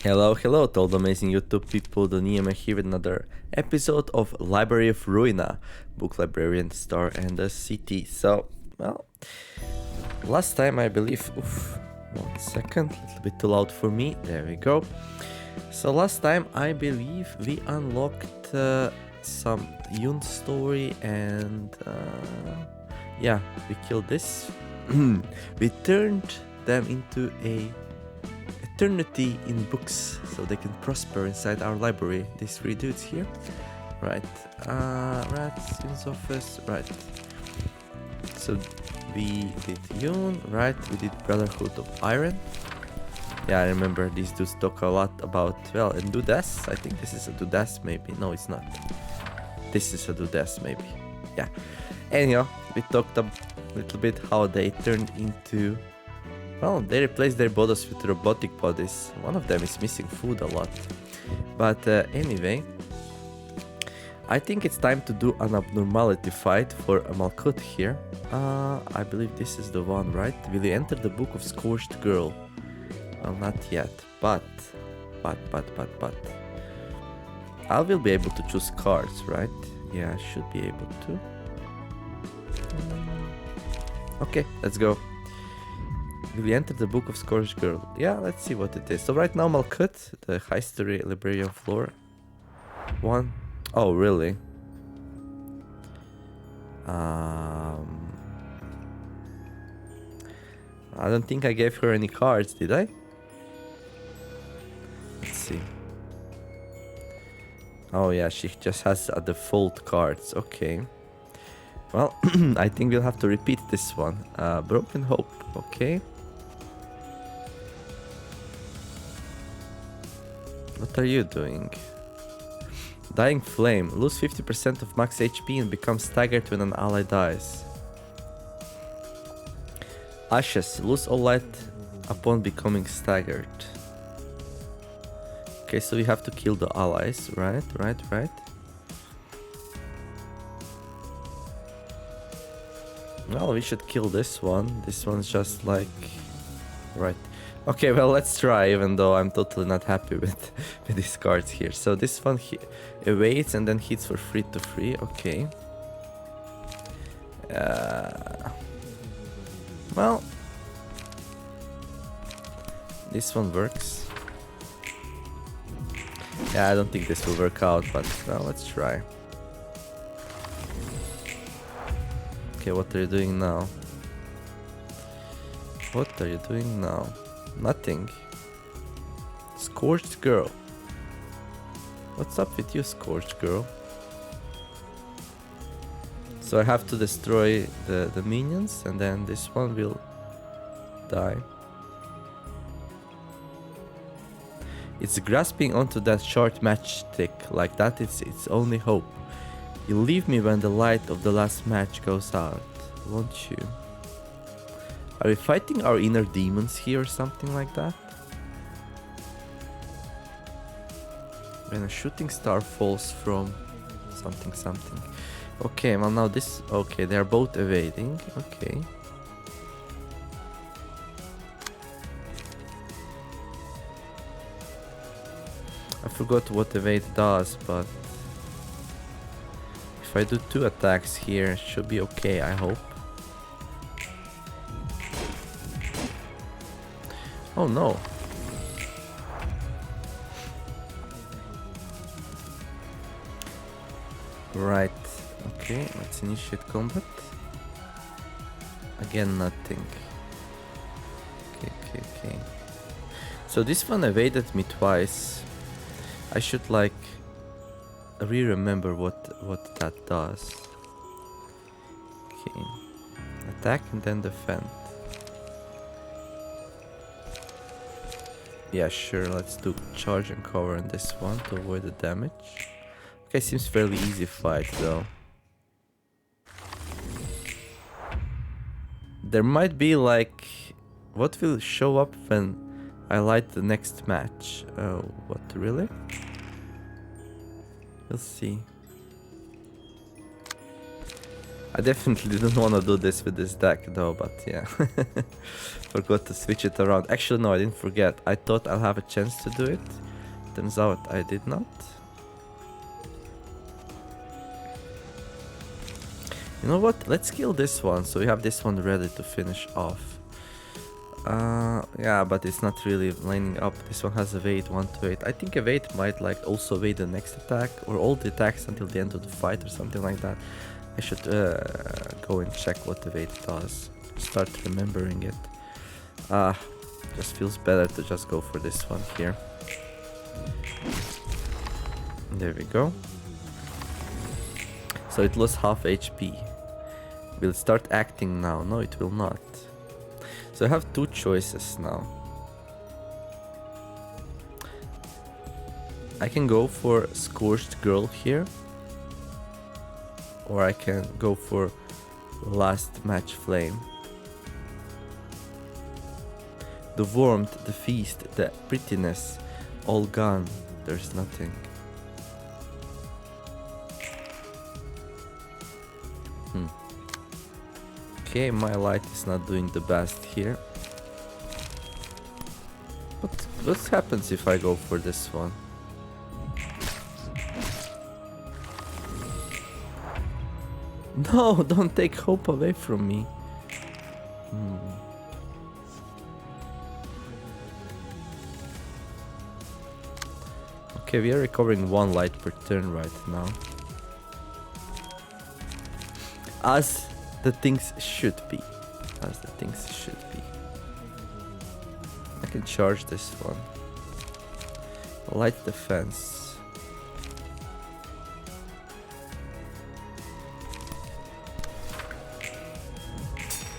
Hello to all the amazing YouTube people, the Niem here with another episode of Library of Ruina, Book Librarian, Star and the City. So, well, last time I believe, 1 second, a little bit too loud for me, there we go. So last time I believe we unlocked some Yun story and yeah, we killed this. We turned them into a eternity in books so they can prosper inside our library. These 3 dudes here, right? Student's office, right? So we did Yun, right? We did Brotherhood of Iron. Yeah, I remember these dudes talk a lot about, well, and Dudas. I think this is a Dudas, maybe. No, it's not. This is a Dudas, maybe. Yeah. Anyhow, we talked a little bit how they turned into, well, they replaced their bodies with robotic bodies. One of them is missing food a lot. But anyway, I think it's time to do an abnormality fight for a Malkuth here. I believe this is the one, right? Will you enter the book of Scorched Girl? Well, not yet, but I will be able to choose cards, right? Yeah, I should be able to. Okay, let's go. Will we enter the book of Scorched Girl? Yeah, let's see what it is. So right now Malkuth, the high story librarian floor. 1. Oh, really? I don't think I gave her any cards, did I? Let's see. Oh yeah, she just has a default cards. Okay. Well, I think we'll have to repeat this one. Broken Hope. Okay. What are you doing? Dying Flame. Lose 50% of max HP and become staggered when an ally dies. Ashes. Lose all light upon becoming staggered. Okay, so we have to kill the allies. Right. Well, we should kill this one. This one's just like... Right. Okay, well, let's try, even though I'm totally not happy with these cards here. So this one evades and then hits for 3 to 3. Okay. Well, this one works. Yeah, I don't think this will work out, but well, let's try. Okay, what are you doing now? What are you doing now? Nothing. Scorched Girl. What's up with you, Scorched Girl? So I have to destroy the minions and then this one will die. It's grasping onto that short matchstick. Like that it's its only hope. You'll leave me when the light of the last match goes out, won't you? Are we fighting our inner demons here or something like that? When a shooting star falls from something. Okay, well now this... Okay, they are both evading. Okay. I forgot what evade does, but... If I do 2 attacks here, it should be okay, I hope. Oh no. Right. Okay, let's initiate combat. Again, nothing. Okay. So this one evaded me twice. I should like remember what that does. Okay. Attack and then defend. Yeah, sure, let's do charge and cover on this one to avoid the damage. Okay, seems fairly easy fight though. There might be like... What will show up when I light the next match? Oh, what, really? We'll see. I definitely didn't want to do this with this deck though, but yeah. Forgot to switch it around. Actually, no, I didn't forget. I thought I'll have a chance to do it. Turns out I did not. You know what? Let's kill this one, so we have this one ready to finish off. Yeah, but it's not really lining up. This one has evade 1 to 8. I think evade might like also evade the next attack, or all the attacks until the end of the fight or something like that. I should go and check what evade does. Start remembering it. Just feels better to just go for this one here. There we go. So it lost half HP. Will it start acting now? No, it will not. So I have two choices now. I can go for Scorched Girl here, or I can go for Last Match Flame. The warmth, the feast, the prettiness, all gone. There's nothing. Okay, my light is not doing the best here. But what happens if I go for this one? No, don't take hope away from me. Okay, we are recovering 1 light per turn right now. As the things should be. As the things should be. I can charge this one. Light defense.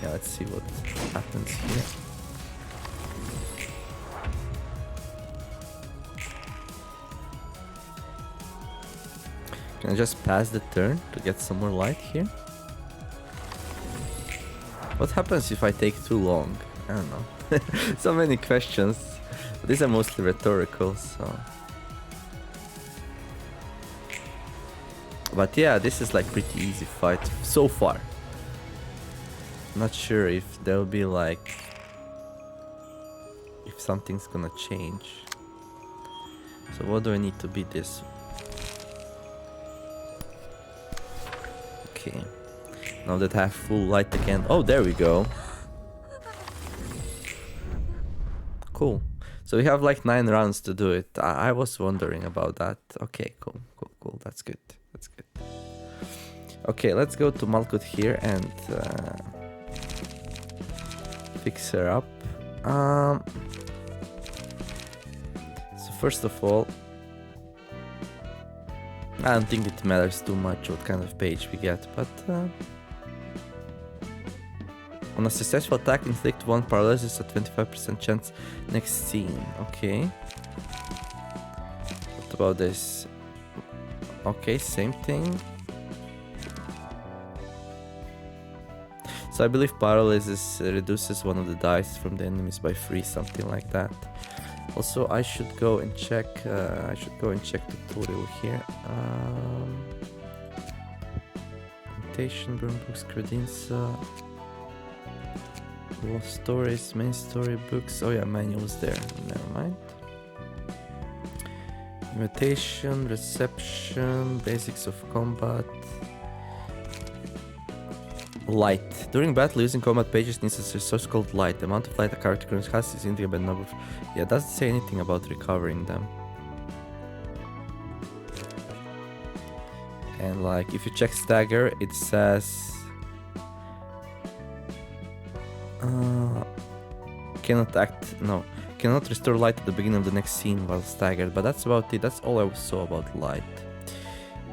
Yeah, let's see what happens here. Can I just pass the turn to get some more light here? What happens if I take too long? I don't know. So many questions. These are mostly rhetorical, so... But yeah, this is like pretty easy fight so far. Not sure if there'll be like... if something's gonna change. So what do I need to beat this? Okay. Now that I have full light again. Oh, there we go. Cool. So we have like 9 rounds to do it. I was wondering about that. Okay, cool. That's good. That's good. Okay, let's go to Malkuth here and fix her up. So first of all, I don't think it matters too much what kind of page we get, but on a successful attack, inflict 1 paralysis at 25% chance next scene. Okay. What about this? Okay, same thing. So I believe paralysis reduces one of the dice from the enemies by 3, something like that. Also, I should go and check. The tutorial here. Mutation, burn books, credenza, lost stories, main story books. Oh yeah, manuals there. Never mind. Invitation, reception, basics of combat. Light. During battle, using combat pages needs a resource called light. The amount of light a character currently has is indicated by the number of... Yeah, it doesn't say anything about recovering them. And like, if you check stagger, it says... cannot act... No. Cannot restore light at the beginning of the next scene while staggered. But that's about it. That's all I saw about light.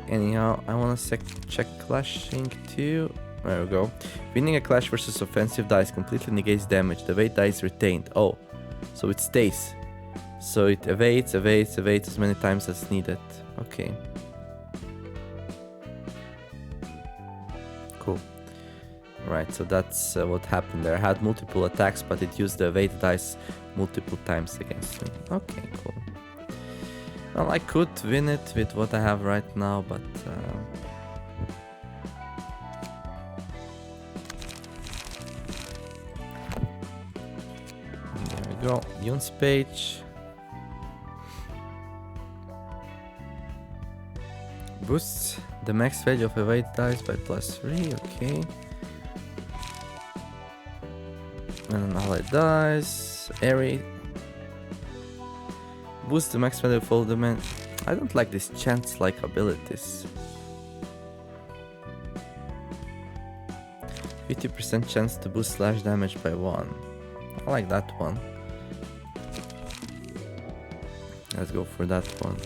Anyhow, I want to check clashing too. There we go. Winning a clash versus offensive dice completely negates damage. The evade die is retained. Oh, so it stays. So it evades as many times as needed. Okay. Cool. Right, so that's what happened there. I had multiple attacks, but it used the evade dice multiple times against me. Okay, cool. Well, I could win it with what I have right now, but... go. Yune's page. Boosts the max value of evade dice by +3, okay. And an ally dice. Airy. Boost the max value of all damage. I don't like these chance-like abilities. 50% chance to boost slash damage by 1. I like that one. Let's go for that one.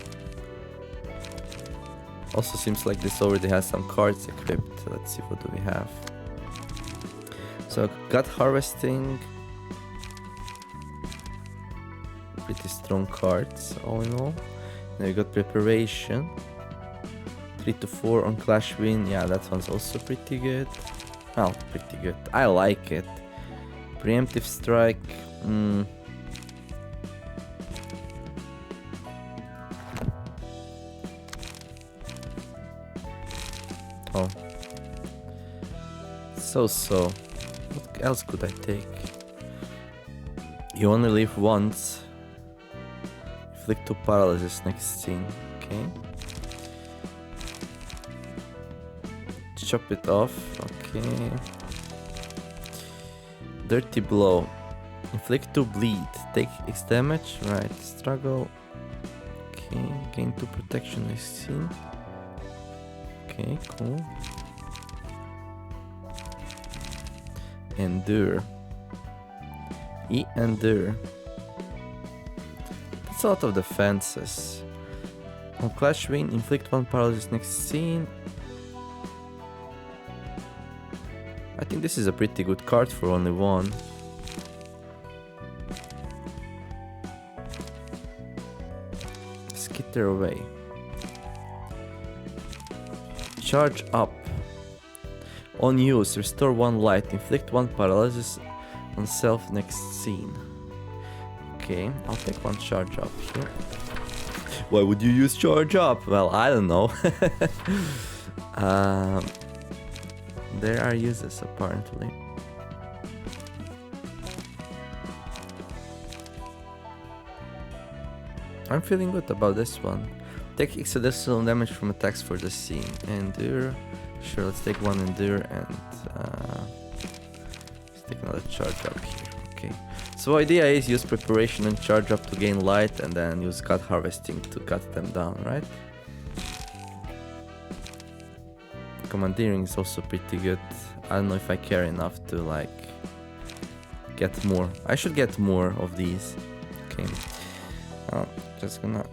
Also seems like this already has some cards equipped. Let's see, what do we have? So gut harvesting. Pretty strong cards all in all. Then we got preparation. 3 to 4 on Clash Win. Yeah, that one's also pretty good. Well, pretty good. I like it. Preemptive strike. Oh. So. What else could I take? You only live once. Inflict 2 paralysis next scene. Okay. Chop it off. Okay. Dirty blow. Inflict 2 bleed. Take X damage. Right. Struggle. Okay. Gain 2 protection next scene. Okay, cool. Endure. Endure. That's a lot of defenses. On Clash Win, inflict 1 paralysis next scene. I think this is a pretty good card for only one. Skitter away. Charge up. On use, restore 1 light, inflict 1 paralysis on self next scene. Okay, I'll take 1 charge up here. Why would you use charge up? Well, I don't know. There are uses apparently. I'm feeling good about this one. Take X additional damage from attacks for the scene. Endure. Sure, let's take 1 endure and let's take another charge up here. Okay. So idea is use preparation and charge up to gain light, and then use gut harvesting to cut them down, right? Commandeering is also pretty good. I don't know if I care enough to like get more. I should get more of these. Okay. Just gonna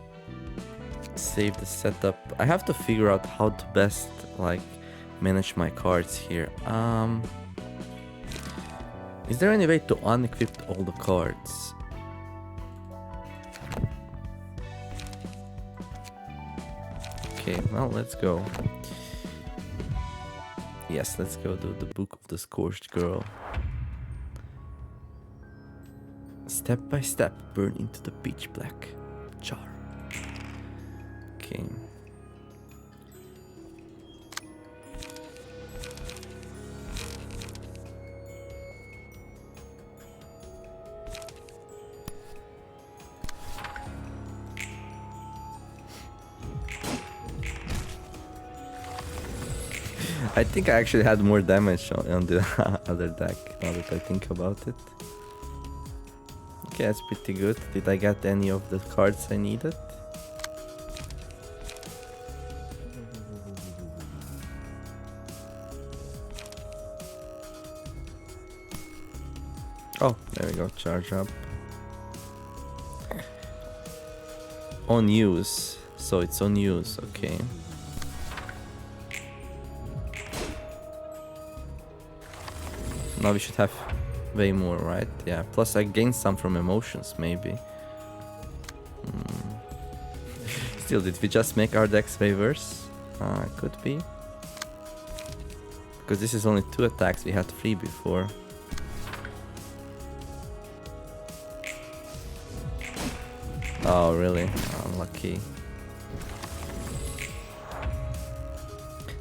save the setup. I have to figure out how to best like manage my cards here. Is there any way to unequip all the cards? Okay, well, let's go. Yes, let's go do the Book of the Scorched Girl. Step by step, burn into the pitch black jar. Okay. I think I actually had more damage on the other deck, now that I think about it. Okay, that's pretty good. Did I get any of the cards I needed? Oh, there we go, charge up. On use, so it's on use, okay. Now we should have way more, right? Yeah, plus I gained some from emotions, maybe. Still, did we just make our decks way worse? Could be. Because this is only 2 attacks, we had 3 before. Oh, really? Unlucky.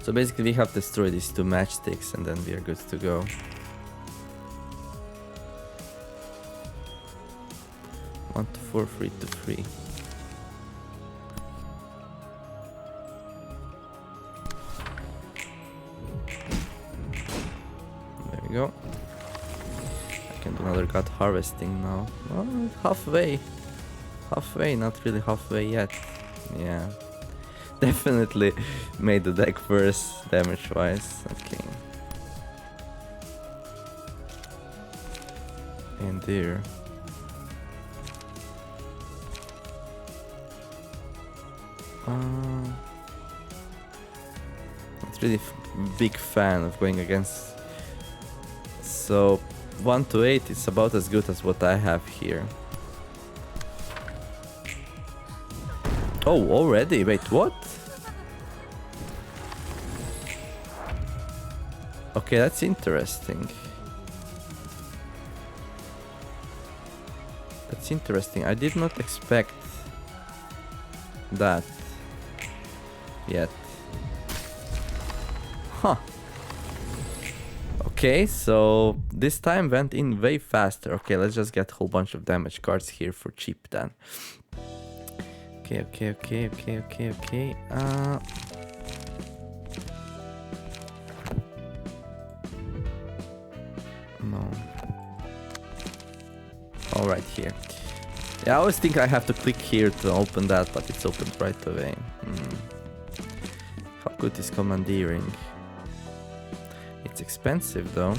So basically we have destroyed these 2 matchsticks and then we are good to go. 1 to 4, 3 to 3. There we go. I can do another god harvesting now. Oh, halfway. Halfway, not really halfway yet. Yeah. Definitely made the deck worse damage wise. Okay. And there. Not really big fan of going against. So 1 to 8 is about as good as what I have here. Oh, already? Wait, what? Okay, that's interesting. That's interesting. I did not expect that yet. Huh. Okay, so this time went in way faster. Okay, let's just get a whole bunch of damage cards here for cheap then. Okay. No. All right, here. Yeah, I always think I have to click here to open that, but it's opened right away. How good is commandeering? It's expensive though.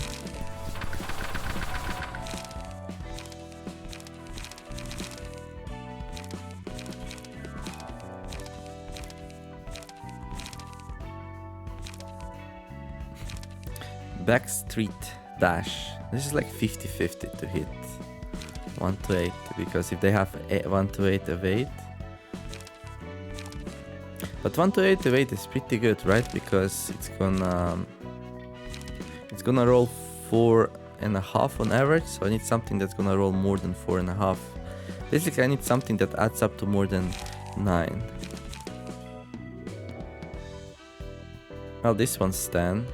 Backstreet dash. This is like 50-50 to hit 1 to 8, because if they have 1 to 8 evade. But 1 to 8 evade is pretty good, right? Because it's gonna roll 4.5 on average, so I need something that's gonna roll more than 4.5. Basically, I need something that adds up to more than 9. Well, this one's 10.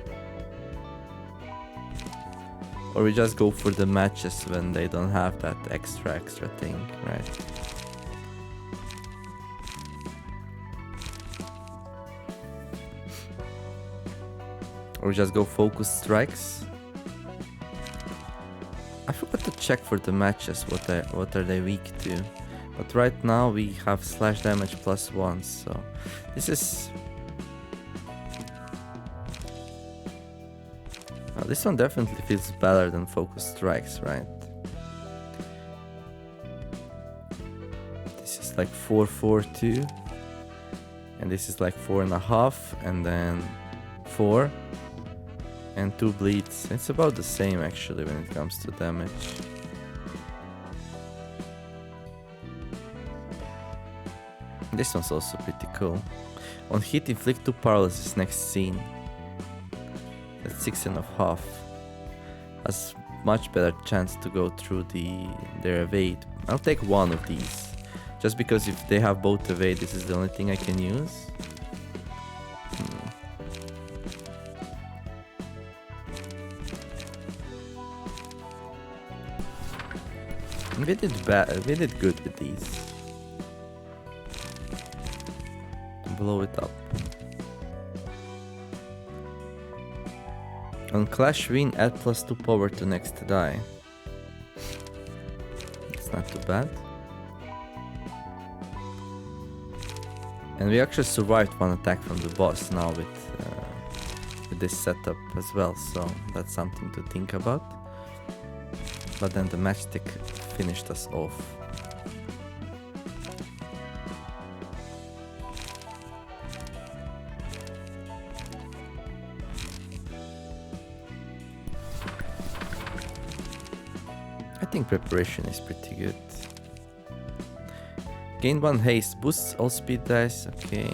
Or we just go for the matches when they don't have that extra thing, right? Or we just go focus strikes. I forgot to check for the matches what are they weak to. But right now we have slash damage +1, so this is... Now, this one definitely feels better than focus strikes, right? This is like 4-4-2, and this is like 4.5, and then 4 and 2 bleeds. It's about the same actually when it comes to damage. This one's also pretty cool. On hit, inflict 2 paralysis next scene. That's 6.5. Has much better chance to go through their evade. I'll take one of these. Just because if they have both evade, this is the only thing I can use. We did good with these. Blow it up. On Clash Win, add +2 power to next die. It's not too bad. And we actually survived one attack from the boss now with this setup as well, so that's something to think about. But then the matchstick finished us off. I think preparation is pretty good. Gain 1 haste, boosts all speed dice, okay.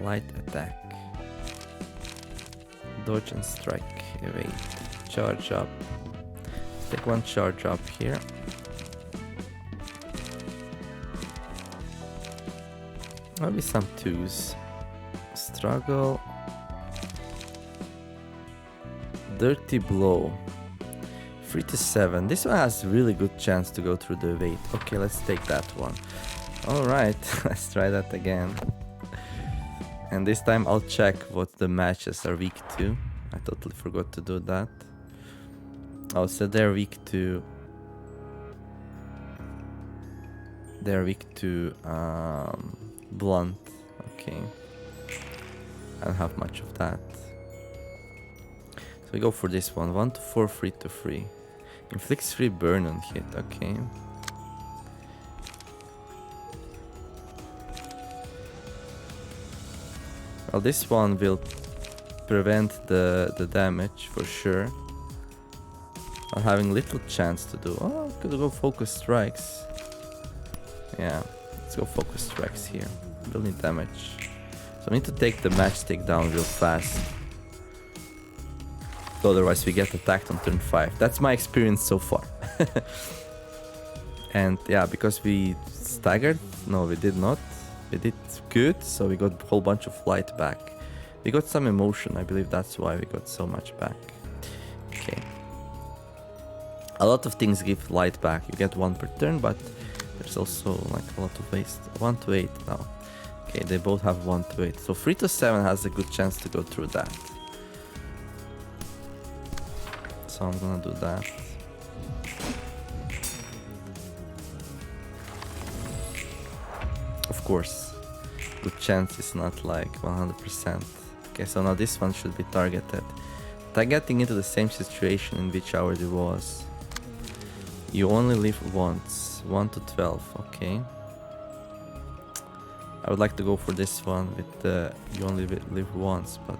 Light attack. Dodge and strike, evade, charge up. Let's take 1 charge up here. Maybe some 2s. Struggle. Dirty blow. 3 to 7. This one has really good chance to go through the weight. Okay, let's take that one. Alright, let's try that again. And this time I'll check what the matches are weak to. I totally forgot to do that. Oh, so they're weak to... They're weak to blunt. Okay. I don't have much of that. So we go for this one. 1 to 4, 3 to 3. Inflicts 3 burn on hit. Okay. Well, this one will prevent the damage for sure. I'm having little chance to do. Oh, I could go focus strikes. Yeah, let's go focus strikes here. We'll need damage. So I need to take the matchstick down real fast. Otherwise we get attacked on turn 5. That's my experience so far. And yeah, because we staggered, no we did not. We did good, so we got a whole bunch of light back. We got some emotion, I believe that's why we got so much back. Okay. A lot of things give light back. You get 1 per turn, but there's also like a lot of waste. 1 to 8 now. Okay, they both have 1 to 8. So 3 to 7 has a good chance to go through that. So I'm gonna do that. Of course, good chance is not like 100%. Okay, so now this one should be targeted. Getting into the same situation in which already was. You only live once. 1 to 12, okay. I would like to go for this one with the you only live once, but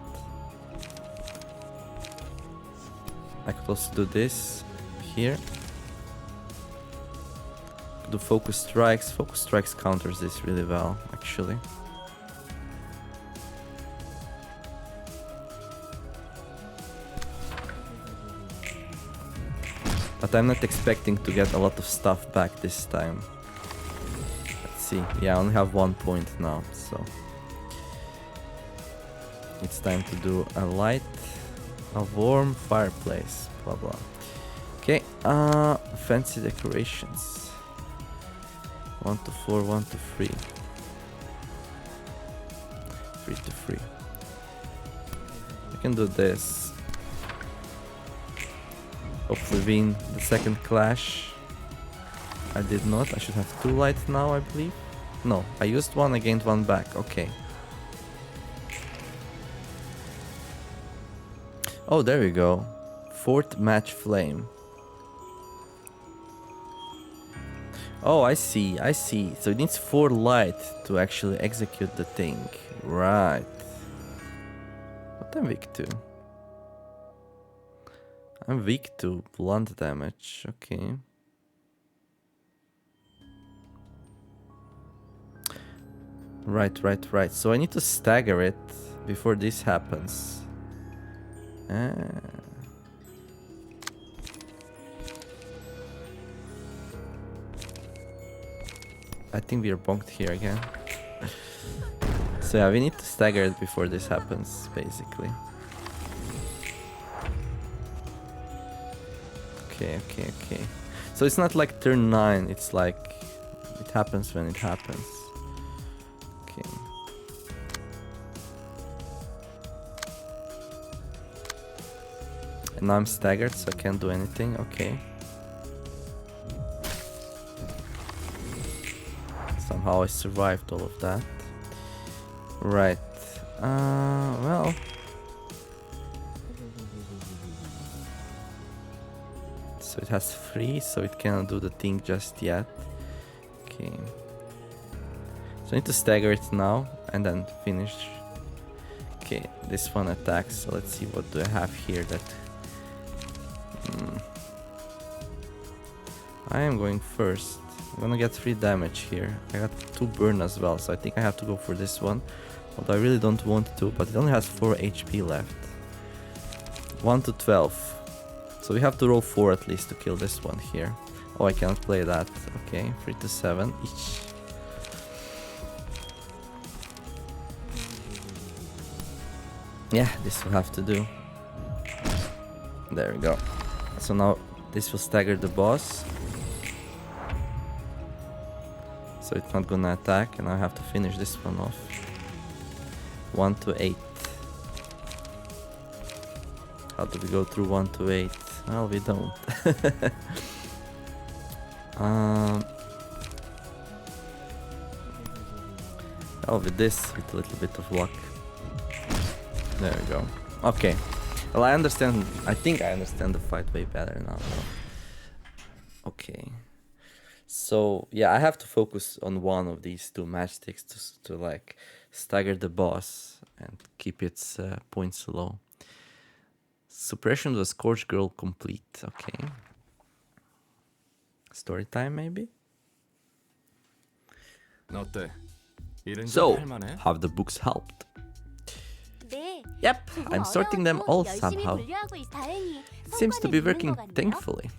I could also do this here. Do focus strikes. Focus strikes counters this really well, actually. But I'm not expecting to get a lot of stuff back this time. Let's see. Yeah, I only have 1 point now, so it's time to do a light, a warm fireplace, blah blah. Okay, fancy decorations. 1 to 4, 1 to 3. 3 to 3. I can do this. Hopefully win the second clash. I did not. I should have 2 light now, I believe. No, I used 1, I gained 1 back. Okay. Oh, there we go. 4th match flame. Oh, I see, I see. So it needs 4 light to actually execute the thing. Right. What am I weak to? I'm weak to blunt damage. Okay. Right. So I need to stagger it before this happens. I think we are bonked here again. So yeah, we need to stagger it before this happens, basically. Okay. So it's not like turn 9, it's like it happens when it happens. Okay. And now I'm staggered, so I can't do anything. Okay. Somehow I survived all of that. Right. Well. So it has 3, so it cannot do the thing just yet. Okay. So I need to stagger it now and then finish. Okay, this one attacks. So let's see what do I have here that... I am going first. I'm gonna get 3 damage here. I got 2 burn as well, so I think I have to go for this one. Although I really don't want to, but it only has 4 HP left. 1 to 12. So we have to roll 4 at least to kill this one here. Oh, I cannot play that. Okay, 3 to 7 each. Yeah, this will have to do. There we go. So now This will stagger the boss. So it's not gonna attack, and I have to finish this one off. 1 to 8. How do we go through 1 to 8? Well, we don't. Well, with this, with a little bit of luck. There we go. Okay. Well, I understand. I think I understand the fight way better now. Okay. So, yeah, I have to focus on one of these two matchsticks to like stagger the boss and keep its points low. Suppression of the Scorched Girl complete. Okay. Story time, maybe? So, have the books helped? Yep, I'm sorting them all somehow. Seems to be working thankfully.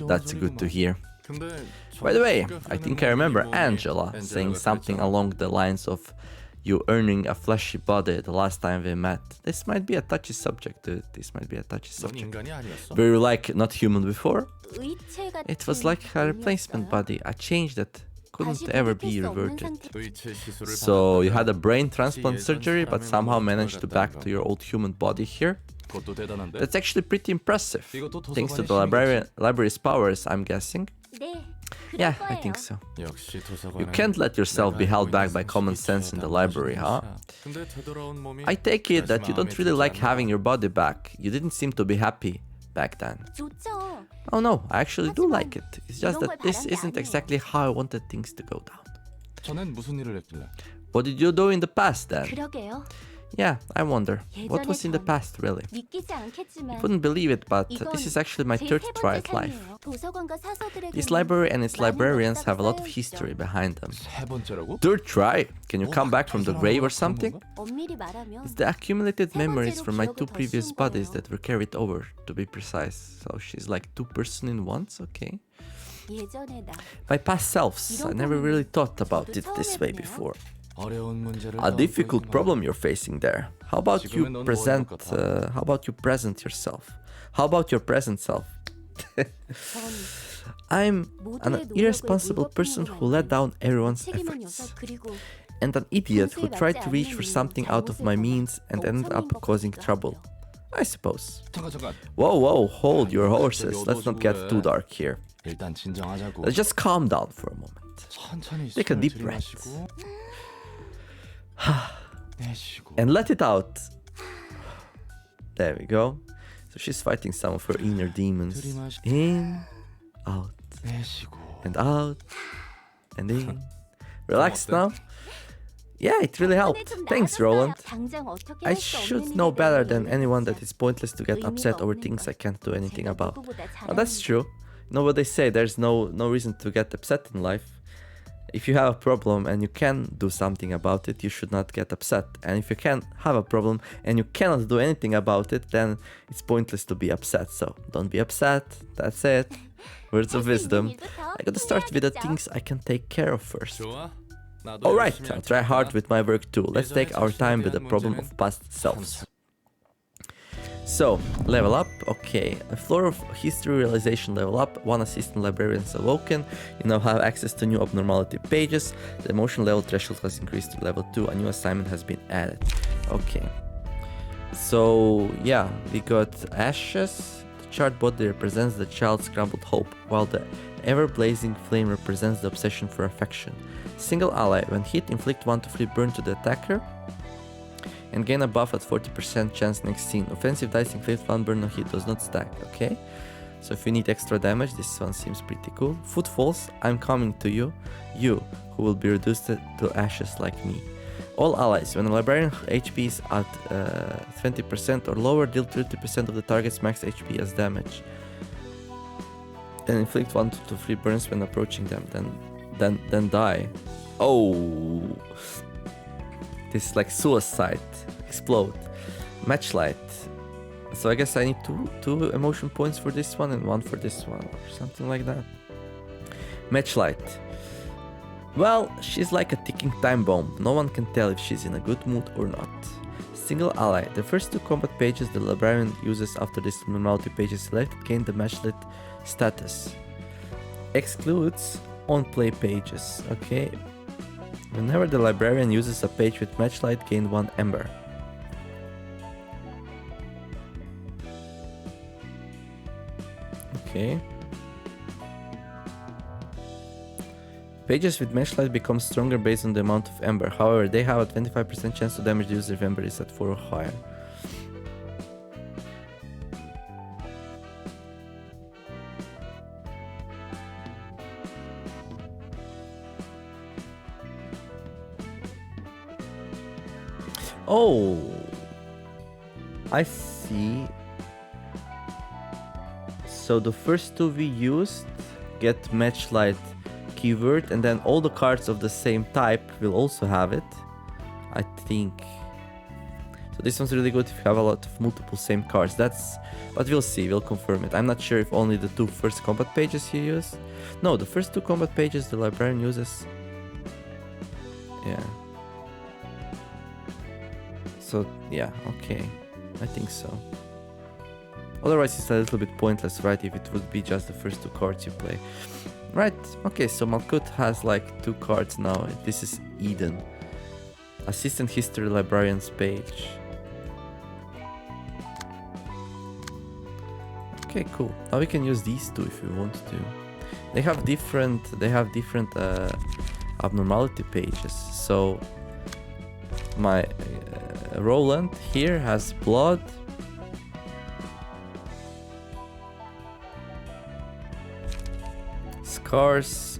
That's good to hear. By the way, I think I remember Angela saying something along the lines of you earning a fleshy body the last time we met. This might be a touchy subject, dude. This might be a touchy subject. Were you like not human before? It was like a replacement body, a change that couldn't ever be reverted. So you had a brain transplant surgery but somehow managed to back to your old human body here? That's actually pretty impressive. Thanks to the library's powers, I'm guessing. Yeah, I think so. You can't let yourself be held back by common sense in the library, huh? I take it that you don't really like having your body back. You didn't seem to be happy back then. Oh no, I actually do like it. It's just that this isn't exactly how I wanted things to go down. What did you do in the past then? Yeah, I wonder. What was in the past, really? You wouldn't believe it, but this is actually my third try at life. This library and its librarians have a lot of history behind them. Third try? Can you come back from the grave or something? It's the accumulated memories from my two previous bodies that were carried over, to be precise. So she's like two person in once, okay. My past selves, I never really thought about it this way before. A difficult problem you're facing there. How about you present yourself? How about your present self? I'm an irresponsible person who let down everyone's efforts. And an idiot who tried to reach for something out of my means and ended up causing trouble. I suppose. Whoa, hold your horses. Let's not get too dark here. Let's just calm down for a moment. Take a deep breath. And let it out. There we go. So she's fighting some of her inner demons. In, out, and out, and in. Relax now. Yeah, it really helped. Thanks, Roland. I should know better than anyone that it's pointless to get upset over things I can't do anything about. Oh, that's true. You know what they say, there's no reason to get upset in life. If you have a problem and you can do something about it, you should not get upset. And if you can have a problem and you cannot do anything about it, then it's pointless to be upset. So don't be upset. That's it. Words of wisdom. I gotta start with the things I can take care of first. Alright, I'll try hard with my work too. Let's take our time with the problem of past selves. So, level up, okay. The floor of history realization level up, 1 assistant librarian is awoken. You now have access to new abnormality pages. The emotion level threshold has increased to level 2. A new assignment has been added. Okay. So, yeah, we got ashes. The charred body represents the child's crumbled hope, while the ever-blazing flame represents the obsession for affection. Single ally, when hit, inflict 1 to 3 burn to the attacker. And gain a buff at 40% chance next scene. Offensive dice inflict 1 burn on hit, does not stack, okay? So if you need extra damage, this one seems pretty cool. Footfalls, I'm coming to you. You, who will be reduced to ashes like me. All allies, when a librarian HP is at 20% or lower, deal 30% of the target's max HP as damage. And inflict 1 to 3 burns when approaching them, then die. Oh! This is like suicide. Explode. Matchlight. So I guess I need two emotion points for this one and 1 for this one, or something like that. Matchlight. Well, she's like a ticking time bomb. No one can tell if she's in a good mood or not. Single ally. The first 2 combat pages the librarian uses after this normality page is selected gain the matchlit status. Excludes on-play pages. Okay. Whenever the librarian uses a page with matchlight, gain 1 ember. Okay. Pages with matchlight become stronger based on the amount of ember. However, they have a 25% chance to damage the user if ember is at 4 or higher. Oh, I see. So the first 2 we used get matchlight keyword, and then all the cards of the same type will also have it, I think. So this one's really good if you have a lot of multiple same cards. But we'll see, we'll confirm it. I'm not sure if only the 2 first combat pages you use. No, the first 2 combat pages the librarian uses. Yeah. So yeah, okay, I think so. Otherwise it's a little bit pointless, right, if it would be just the first 2 cards you play. Right, okay, so Malkut has like 2 cards now. This is Eden. Assistant History Librarian's page. Okay, cool. Now we can use these 2 if we want to. They have different abnormality pages. So my Roland here has blood. Scars.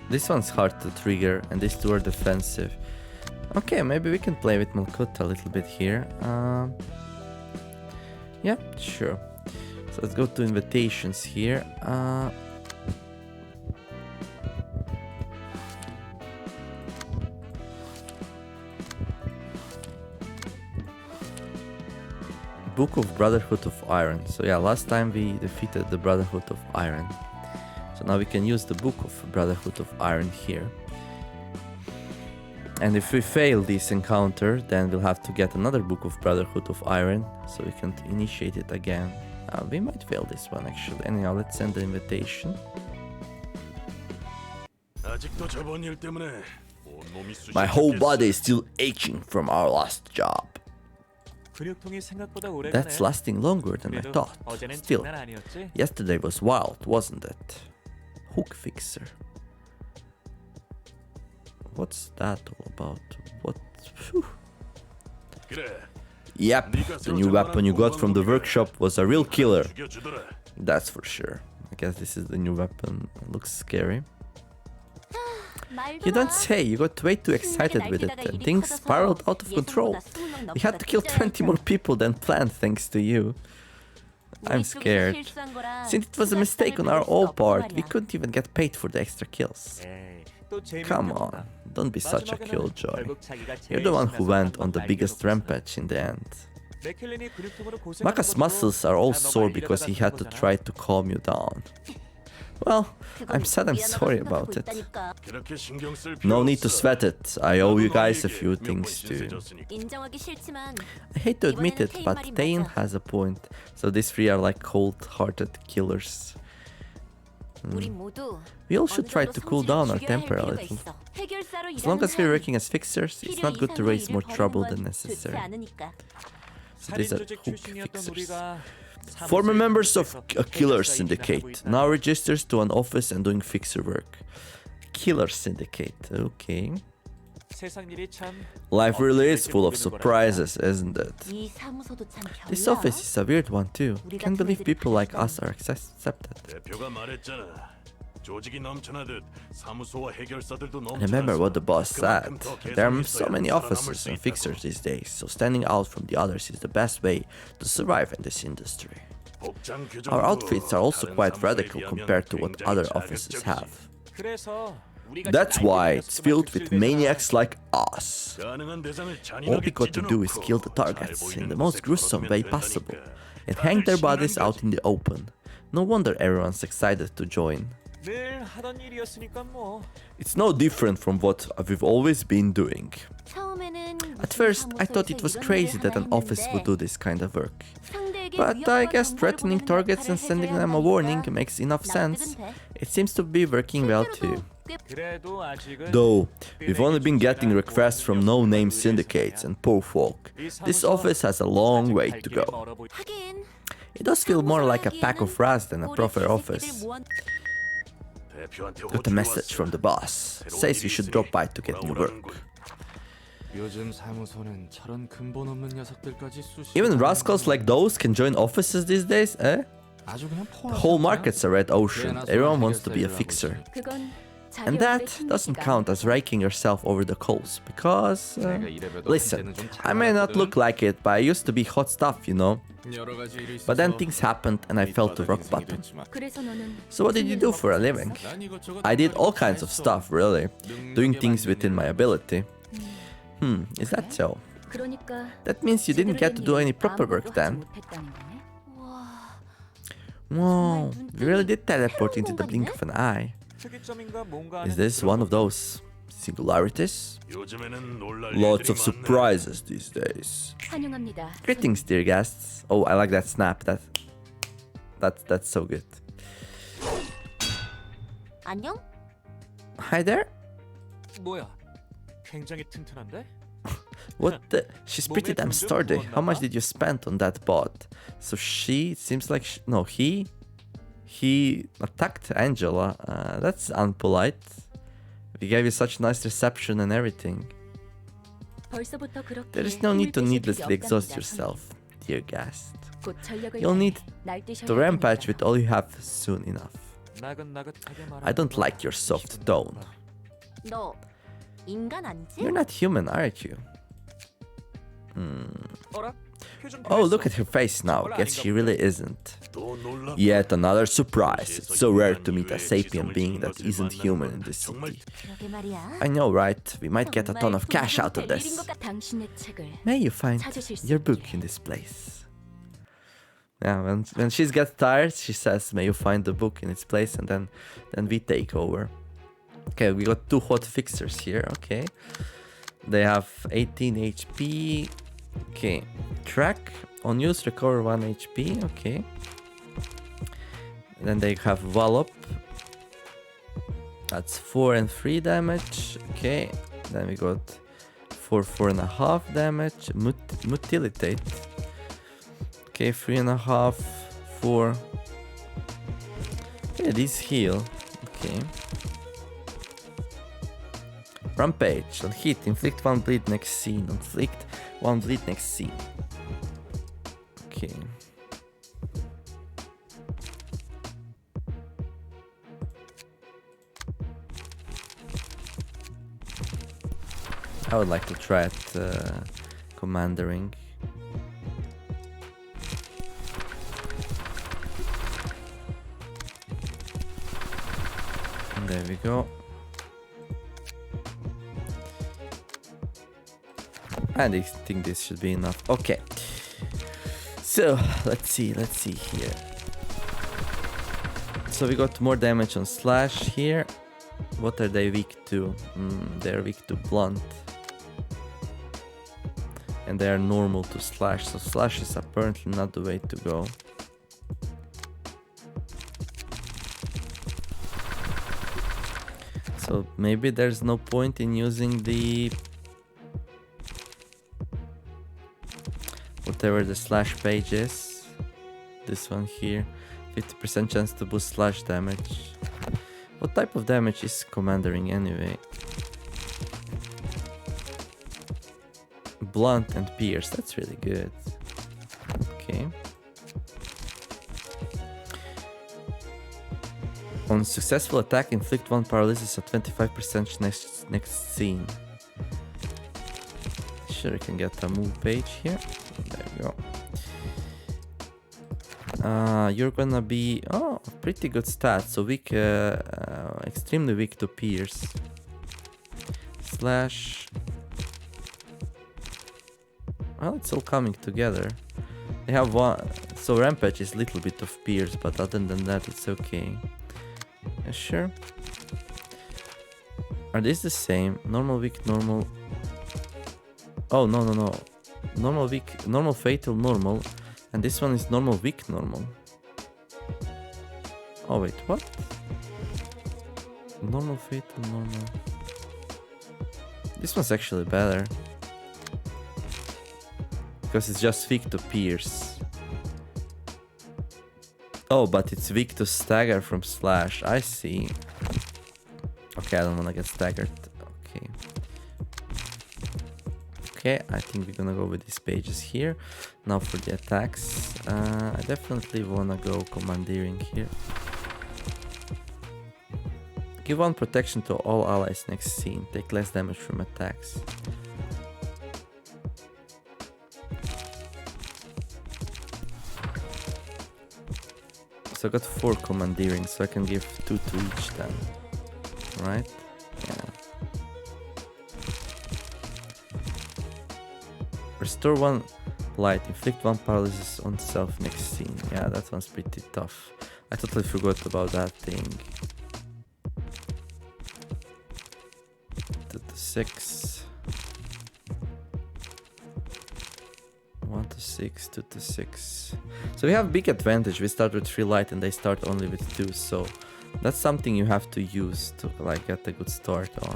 This one's hard to trigger, and these 2 are defensive. Okay, maybe we can play with Malkut a little bit here. Yeah, sure. So let's go to invitations here. Book of Brotherhood of Iron. So yeah, last time we defeated the Brotherhood of Iron. So now we can use the Book of Brotherhood of Iron here. And if we fail this encounter, then we'll have to get another Book of Brotherhood of Iron, so we can initiate it again. We might fail this one actually. Anyhow, let's send the invitation. My whole body is still aching from our last job. That's lasting longer than I thought. Still, yesterday was wild, wasn't it? Hook fixer. What's that all about? What? Phew. Yep, the new weapon you got from the workshop was a real killer. That's for sure. I guess this is the new weapon. It looks scary. You don't say, you got way too excited with it and things spiraled out of control. We had to kill 20 more people than planned thanks to you. I'm scared. Since it was a mistake on our own part, we couldn't even get paid for the extra kills. Come on, don't be such a killjoy. You're the one who went on the biggest rampage in the end. Maka's muscles are all sore because he had to try to calm you down. Well, I'm sad I'm sorry about it. No need to sweat it. I owe you guys a few things too. I hate to admit it, but Tain has a point. So these 3 are like cold-hearted killers. We all should try to cool down our temper a little. As long as we're working as fixers, it's not good to raise more trouble than necessary. So these are hook fixers. Former members of a killer syndicate, now registers to an office and doing fixer work. Killer syndicate, okay. Life really is full of surprises, isn't it? This office is a weird one too. Can't believe people like us are accepted. Remember what the boss said. There are so many officers and fixers these days, so standing out from the others is the best way to survive in this industry. Our outfits are also quite radical compared to what other offices have. That's why it's filled with maniacs like us. All we got to do is kill the targets in the most gruesome way possible and hang their bodies out in the open. No wonder everyone's excited to join. 맨날 하던 일이었으니까 뭐. It's no different from what we've always been doing. 처음에는 At first, I thought it was crazy that an office would do this kind of work. But I guess threatening targets and sending them a warning makes enough sense. It seems to be working well too. 그래도 아직은 Though, we've only been getting requests from no-name syndicates and poor folk. This office has a long way to go. 하긴 It does feel more like a pack of rats than a proper office. Got a message from the boss. Says we should drop by to get new work. 요즘 사무소는 저런 근본 없는 녀석들까지 쑤시. Even rascals like those can join offices these days, eh? 아주 그냥 The whole market's a red ocean. Everyone wants to be a fixer. 그건 And that doesn't count as raking yourself over the coals, because... listen, I may not look like it, but I used to be hot stuff, you know? But then things happened and I fell to rock bottom. 그래서 너는 So what did you do for a living? I did all kinds of stuff, really. Doing things within my ability. Is that so? 그러니까 That means you didn't get to do any proper work then. Whoa, you really did teleport into the blink of an eye. 특이점인가 뭔가 Is this one of those singularities? Lots of surprises these days. 환영합니다. Greetings, dear guests. Oh, I like that snap. That's so good. 안녕? Hi there. 뭐야? 굉장히 튼튼한데? What the? She's pretty damn sturdy. How much did you spend on that bot? So she seems like no, he attacked Angela. That's unpolite. We gave you such nice reception and everything. 벌써부터 그렇게 There is no need to 힘을 needlessly 빼실 필요 exhaust 없답니다, yourself, dear guest. 곧 전력을 You'll 다해 need 날뛰셔야 to rampage 합니다. with all you have soon enough. 나긋나긋하게 말하는 I don't 거 like your soft tone. 너 인간 아니지? You're not human, aren't you? 어라? 표정 Oh, look at her face now. Guess she really isn't. Yet another surprise. It's so rare to meet a sapient being that isn't human in this city. 그러게 말이야. I know, right? We might get a ton of cash out of this. 당신의 책을 May you find your book in this place. Yeah, when she gets tired, she says, "May you find the book in its place," and then we take over. Okay, we got two hot fixers here. Okay, they have 18 HP. Okay, track on use, recover 1 HP. Okay, then they have wallop. That's 4 and 3 damage. Okay, then we got 4.5 damage. Mutilitate. Okay, 3.5, 4. Yeah, these heal. Okay. Rampage. On hit, inflict 1 bleed next scene. Inflict 1 bleed next scene. Okay. I would like to try it commandering. And there we go. And I think this should be enough. Okay. So let's see here. So we got more damage on slash here. What are they weak to? They're weak to blunt. And they are normal to slash. So slash is apparently not the way to go. So maybe there's no point in using the whatever the slash page is. This one here. 50% chance to boost slash damage. What type of damage is commandering anyway? Blunt and pierce, that's really good. Okay. On successful attack, inflict 1 paralysis at 25% next scene. Sure, we can get a move page here. There we go. You're gonna be pretty good stats. So weak, extremely weak to pierce. Slash. Well, it's all coming together. They have one. So rampage is a little bit of pierce, but other than that, it's okay. Sure. Are these the same? Normal, weak, normal. Oh, no, no, no. Normal, weak, normal, fatal, normal. And this one is normal, weak, normal. Oh, wait, what? Normal, fatal, normal. This one's actually better. Because it's just weak to pierce. Oh, but it's weak to stagger from slash. I see. Okay, I don't wanna get staggered. Okay. Okay, I think we're gonna go with these pages here. Now for the attacks. I definitely wanna go commandeering here. Give 1 protection to all allies next scene. Take less damage from attacks. So I got 4 commandeering, so I can give 2 to each then. Right? Yeah. Restore 1 light, inflict 1 paralysis on self next scene. Yeah, that one's pretty tough. I totally forgot about that thing. 2 to 6. 1 to 6, 2 to 6. So we have big advantage. We start with 3 light and they start only with 2. So that's something you have to use to like get a good start on.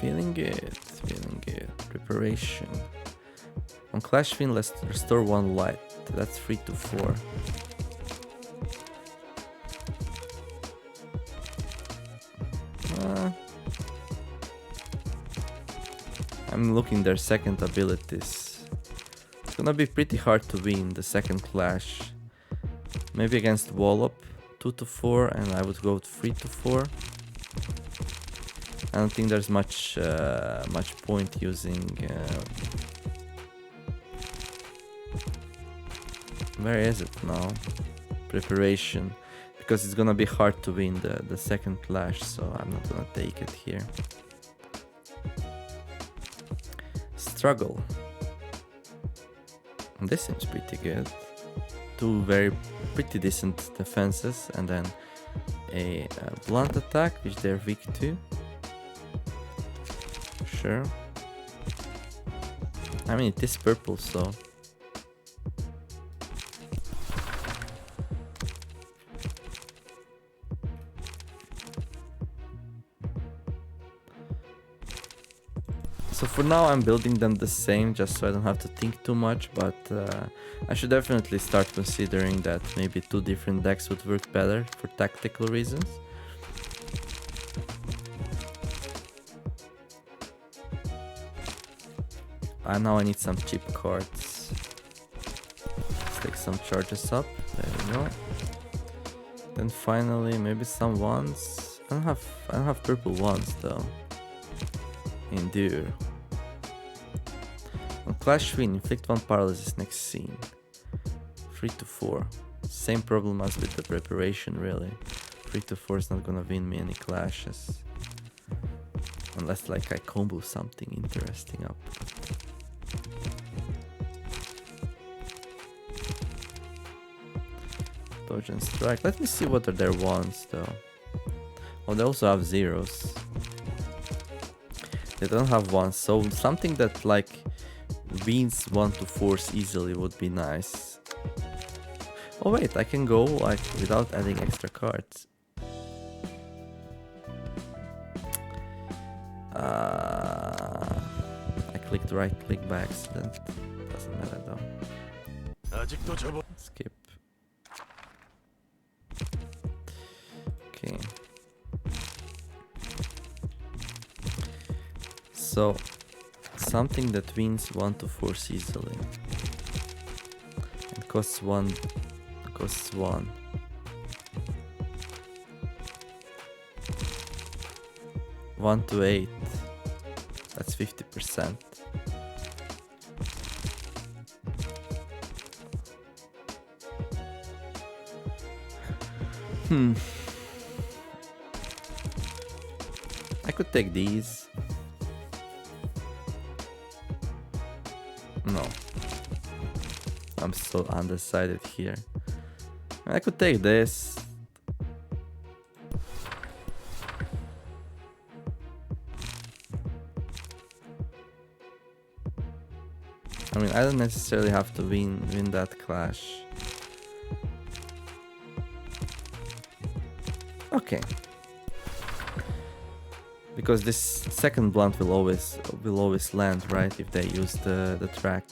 Feeling good, feeling good. Preparation. On Clash Fiend, let's restore 1 light. That's 3 to 4. I'm looking their second abilities. It's gonna be pretty hard to win the second clash. Maybe against Wallop, 2 to 4, and I would go 3 to 4. I don't think there's much point using. Where is it now? Preparation, because it's gonna be hard to win the second clash, so I'm not gonna take it here. Struggle. This seems pretty good. 2 pretty decent defenses, and then a blunt attack, which they're weak to. Sure. I mean, it is purple, so. So for now I'm building them the same, just so I don't have to think too much, but I should definitely start considering that maybe 2 different decks would work better for tactical reasons. Now I need some cheap cards. Let's take some charges up, there we go. Then finally maybe some ones. I don't have purple ones though. Endure. On Clash Fiend, inflict 1 paralysis next scene. 3 to 4. Same problem as with the preparation, really. 3 to 4 is not gonna win me any clashes. Unless like I combo something interesting up. Dodge and strike. Let me see what are their ones though. Oh, they also have zeros. They don't have ones, so something that like wins 1 to 4s easily would be nice. Oh wait, I can go like without adding extra cards. I clicked right click by accident. Doesn't matter though. Skip. Okay. So something that wins 1 to 4s easily. It costs 1. Costs 1. One to 8. That's 50%. I could take these. No. I'm so undecided here. I could take this. I mean, I don't necessarily have to win that clash. Okay. Because this second blunt will always land, right? If they use the track.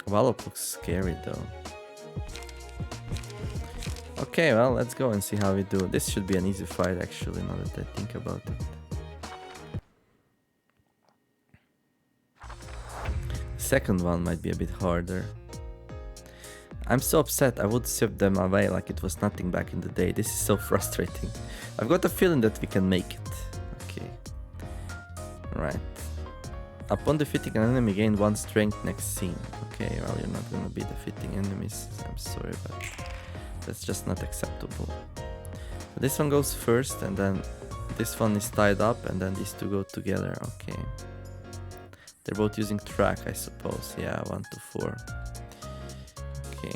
Wallop looks scary though. Okay, well, let's go and see how we do. This should be an easy fight actually, now that I think about it. Second one might be a bit harder. I'm so upset. I would sweep them away like it was nothing back in the day. This is so frustrating. I've got a feeling that we can make it. Okay. Right. Upon defeating an enemy, gain 1 strength next scene. Okay, well, you're not gonna be defeating enemies. I'm sorry, but that's just not acceptable. This one goes first, and then this one is tied up, and then these two go together. Okay. They're both using track, I suppose. Yeah, 1 to 4. Okay.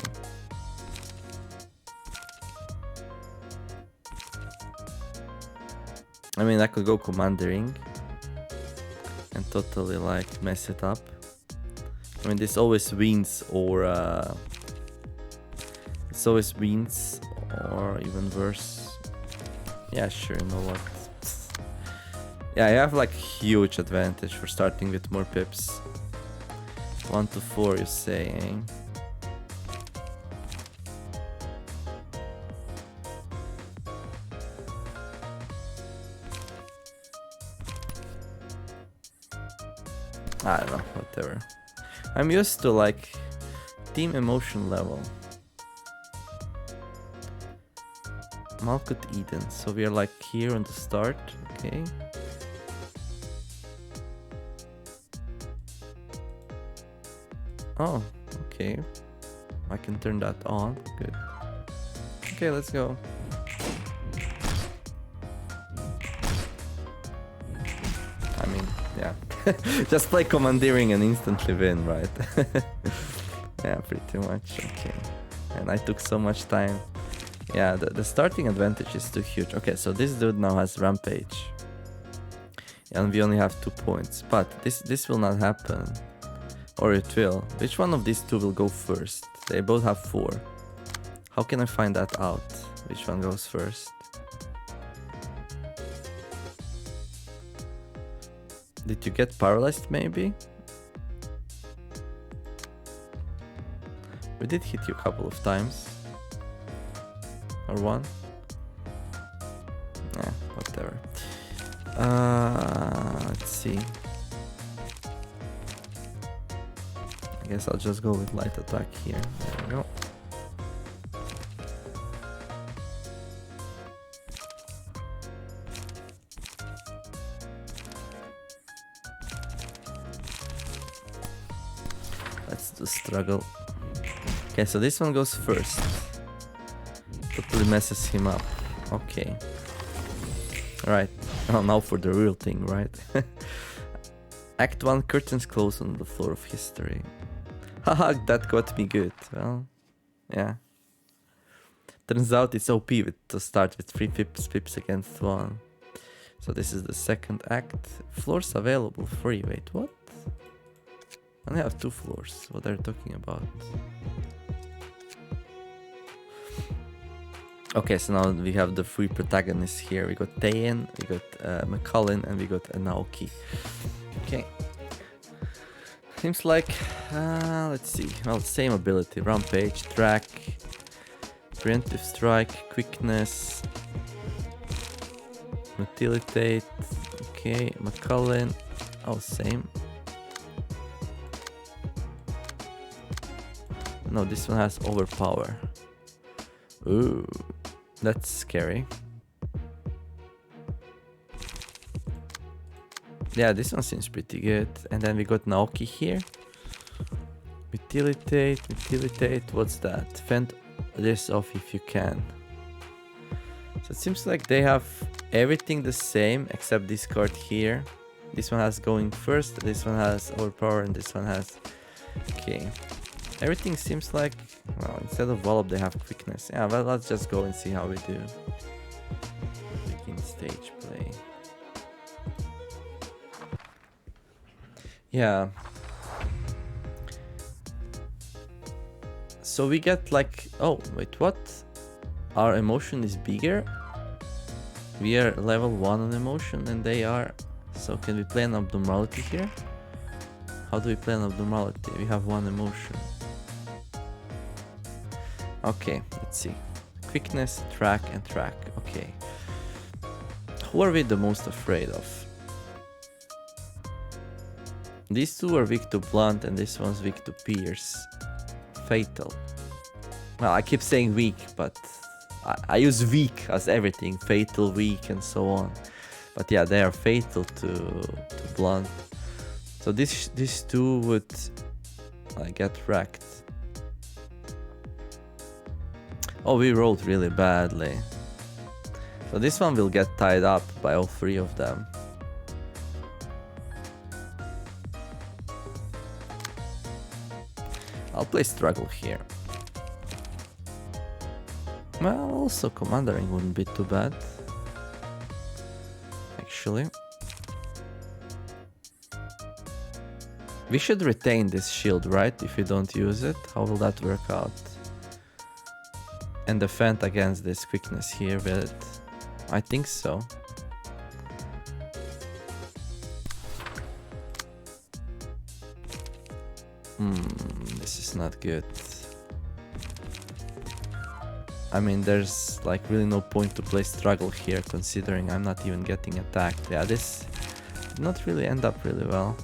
I mean, I could go Commandering and totally like mess it up. I mean, this always wins, or this always wins, or even worse. Yeah, sure. You know what? Yeah, I have like huge advantage for starting with more pips. 1 to 4, you say, eh? I don't know, whatever. I'm used to like team emotion level. Malkut Eden, so we are like here on the start, okay. Oh, okay. I can turn that on, good. Okay, let's go. I mean, yeah. Just play Commandeering and instantly win, right? Yeah, pretty much, okay. And I took so much time. Yeah, the starting advantage is too huge. Okay, so this dude now has Rampage. And we only have 2 points. But this will not happen. Or it will. Which one of these two will go first? They both have 4. How can I find that out? Which one goes first? Did you get paralyzed maybe? We did hit you a couple of times. Or 1? Yeah, whatever. Let's see. I guess I'll just go with light attack here. There we go. Let's do struggle. Okay, so this one goes first. Totally messes him up. Okay. Alright. Oh, now for the real thing, right? Act 1, curtains close on the floor of history. Haha, that got me good. Well, yeah. Turns out it's OP to start with 3 pips against 1. So this is the second act. Floors available free. Wait, what? I only have 2 floors. What are you talking about? Okay, so now we have the 3 protagonists here. We got Taein, we got McCullin, and we got Naoki. Okay. Seems like, let's see. Well, same ability. Rampage, track, preemptive strike, quickness, Utilitate. Okay, McCullin. Oh, same. No, this one has overpower. Ooh, that's scary. Yeah, this one seems pretty good. And then we got Naoki here. Utilitate. What's that? Fend this off if you can. So it seems like they have everything the same except this card here. This one has going first, this one has overpower, and this one has Okay. Everything seems like, well, instead of wallop they have quickness. Yeah, well, let's just go and see how we do. Begin stage play. Yeah. So we get like, oh, wait, what? Our emotion is bigger? We are level 1 on emotion and they are... So can we play an abnormality here? How do we play an abnormality? We have 1 emotion. Okay, let's see. Quickness, track and track. Okay. Who are we the most afraid of? These two are weak to blunt and this one's weak to pierce. Fatal. Well, I keep saying weak, but I use weak as everything. Fatal, weak, and so on. But yeah, they are fatal to blunt. So these two would get wrecked. Oh, we rolled really badly. So this one will get tied up by all 3 of them. I'll play struggle here. Well, also commandering wouldn't be too bad. Actually. We should retain this shield, right? If we don't use it. How will that work out? And defend against this quickness here with it. I think so. This is not good. I mean, there's like really no point to play struggle here, considering I'm not even getting attacked. Yeah, this did not really end up really well.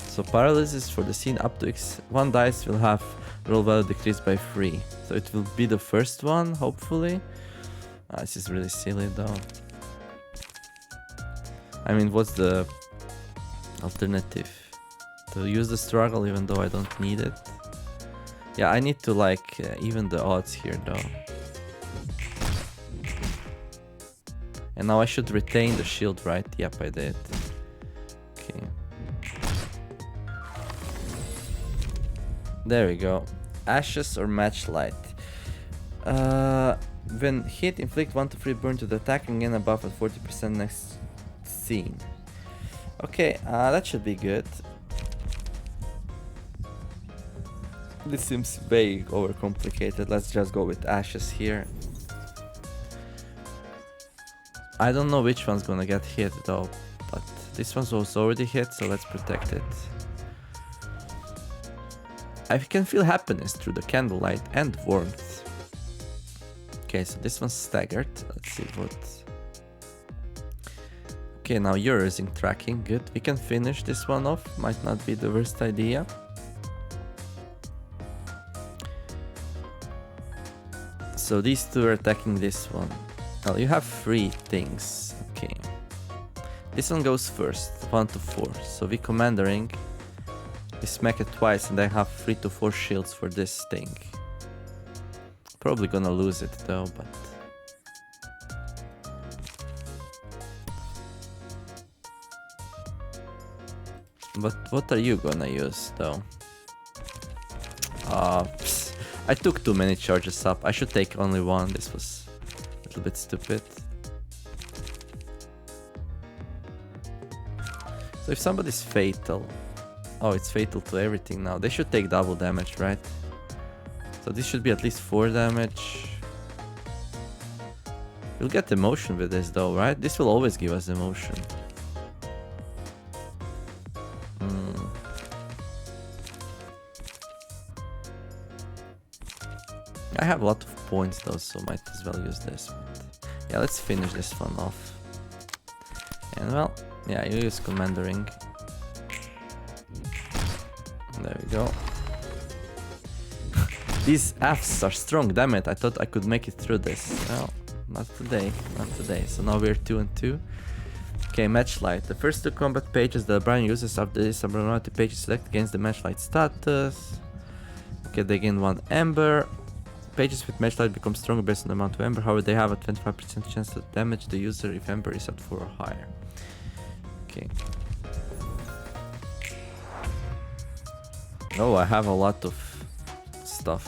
So paralysis for the scene up to one dice will have roll value decreased by 3. So it will be the first one, hopefully. This is really silly though. I mean, what's the alternative? To use the struggle even though I don't need it? Yeah, I need to like even the odds here though. And now I should retain the shield, right? Yep, I did. Okay. There we go. Ashes or matchlight. When hit, inflict 1 to 3 burn to the attacking and above at 40% next scene. Okay, that should be good. This seems way overcomplicated. Let's just go with ashes here. I don't know which one's gonna get hit though, but this one was already hit, so let's protect it. I can feel happiness through the candlelight and warmth. Okay, so this one's staggered. Let's see what... Okay, now you're using tracking. Good. We can finish this one off. Might not be the worst idea. So these two are attacking this one. Oh, you have 3 things. Okay. This one goes first. 1 to 4. So we commandering. We smack it twice and I have 3 to 4 shields for this thing. Probably gonna lose it though, but... But what are you gonna use though? I took too many charges up. I should take only one. This was a little bit stupid. So if somebody's fatal... Oh, it's fatal to everything now. They should take double damage, right? So this should be at least 4 damage. We'll get emotion with this though, right? This will always give us emotion. I have a lot of points though, so might as well use this. But yeah, let's finish this one off. And well, yeah, you use commandering. There we go. These Fs are strong, damn it. I thought I could make it through this. Well, not today, not today. So now we're 2 and 2. Okay, matchlight. The first 2 combat pages that Librarian uses after this abnormality page is select against the matchlight status. Okay, they gain 1 ember. Pages with matchlight become stronger based on the amount of ember. However, they have a 25% chance to damage the user if ember is at 4 or higher. Okay. Oh, I have a lot of stuff.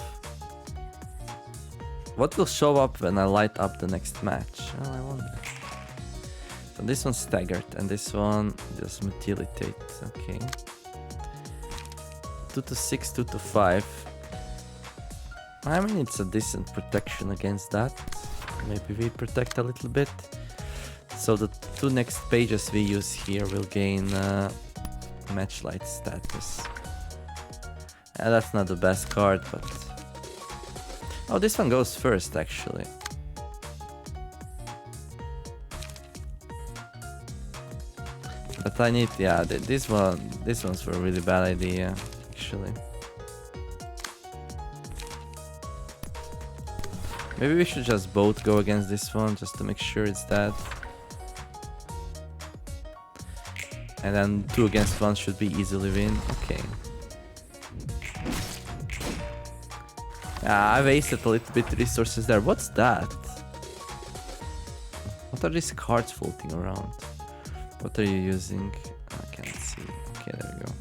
What will show up when I light up the next match? Oh, I wonder. So this one's staggered, and this one just methylitate. Okay. 2 to 6, 2 to 5. I mean, it's a decent protection against that. Maybe we protect a little bit. So the 2 next pages we use here will gain matchlight status. That's not the best card, but... Oh, this one goes first, actually. But I need, yeah, this one's for a really bad idea, actually. Maybe we should just both go against this one, just to make sure it's dead. And then 2 against 1 should be easily win. Okay. I wasted a little bit resources there. What's that? What are these cards floating around? What are you using? I can't see. Okay, there we go.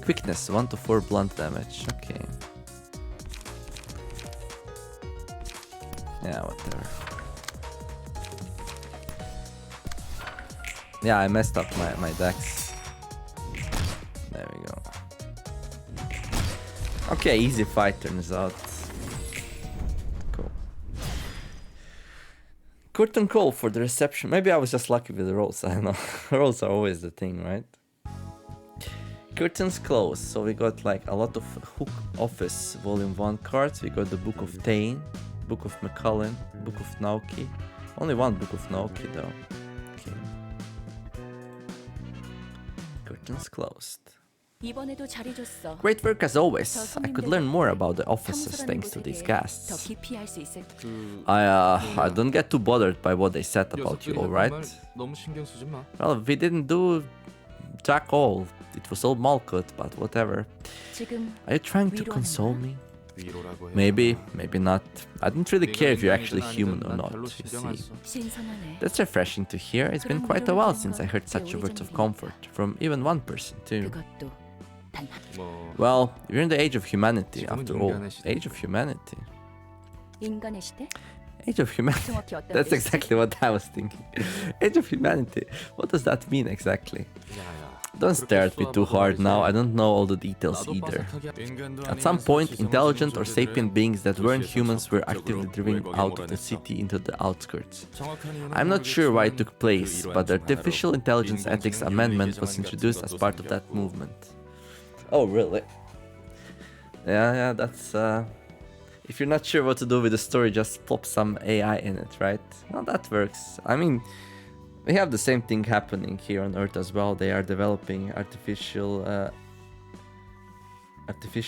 Quickness, 1 to 4 blunt damage. Okay. Yeah, whatever. Yeah, I messed up my decks. There we go. Okay, easy fight turns out. Cool. Curtain call for the reception. Maybe I was just lucky with the rolls. I don't know. Rolls are always the thing, right? Curtains close. So we got like a lot of Hook Office Volume 1 cards. We got the Book of Tain, Book of McCullen, Book of Naoki. Only 1 Book of Naoki though. Okay. Curtains closed. 이번에도 잘해줬어. Great work as always. I could learn more about the offices thanks to these 더 casts. 깊이 할 수 있을. I don't get too bothered by what they said about you, alright? 너무 신경 쓰지 마. Well, we didn't do jack all. It was all Malkut, but whatever. 지금 Are you trying to 위로하는 console 거야? me? 위로라고 해. Maybe, maybe not. I don't really care if you're actually human or 난 not, 별로 you 신경 안 see. 써. 신선하네. That's refreshing to hear. It's been quite a while since I heard such words of comfort from even one person too. 그것도 단 한. 뭐 Well, we're in the age of humanity 지금은 after all. 인간의 시대. Age of humanity. 인간의 시대? Age of humanity. 정확히 어떤 That's 뜻이지? exactly what I was thinking. Age of humanity. What does that mean exactly? 야야. Don't stare at me too hard now. I don't know all the details 나도 either. 빠삭하게 인간도 At some 아니면서 point, 지성스러운 intelligent or 존재들은 sapient beings that weren't 도시에서 humans were 적극적으로 actively driven 외곽에 out of the 몰아냈어. city into the outskirts. 정확한 이유는 I'm not sure why it took 모르겠지만 place, 그 but the 이러한 중 Artificial 하나로 Intelligence Ethics 인공지능 Amendment 윤리 was 개정안 introduced 같은 as 것도 part of that 생겼고. movement. Oh, really? Yeah, that's if you're not sure what to do with the story, just plop some AI in it, right? Well, that works. I mean, we have the same thing happening here on Earth as well. They are developing artificial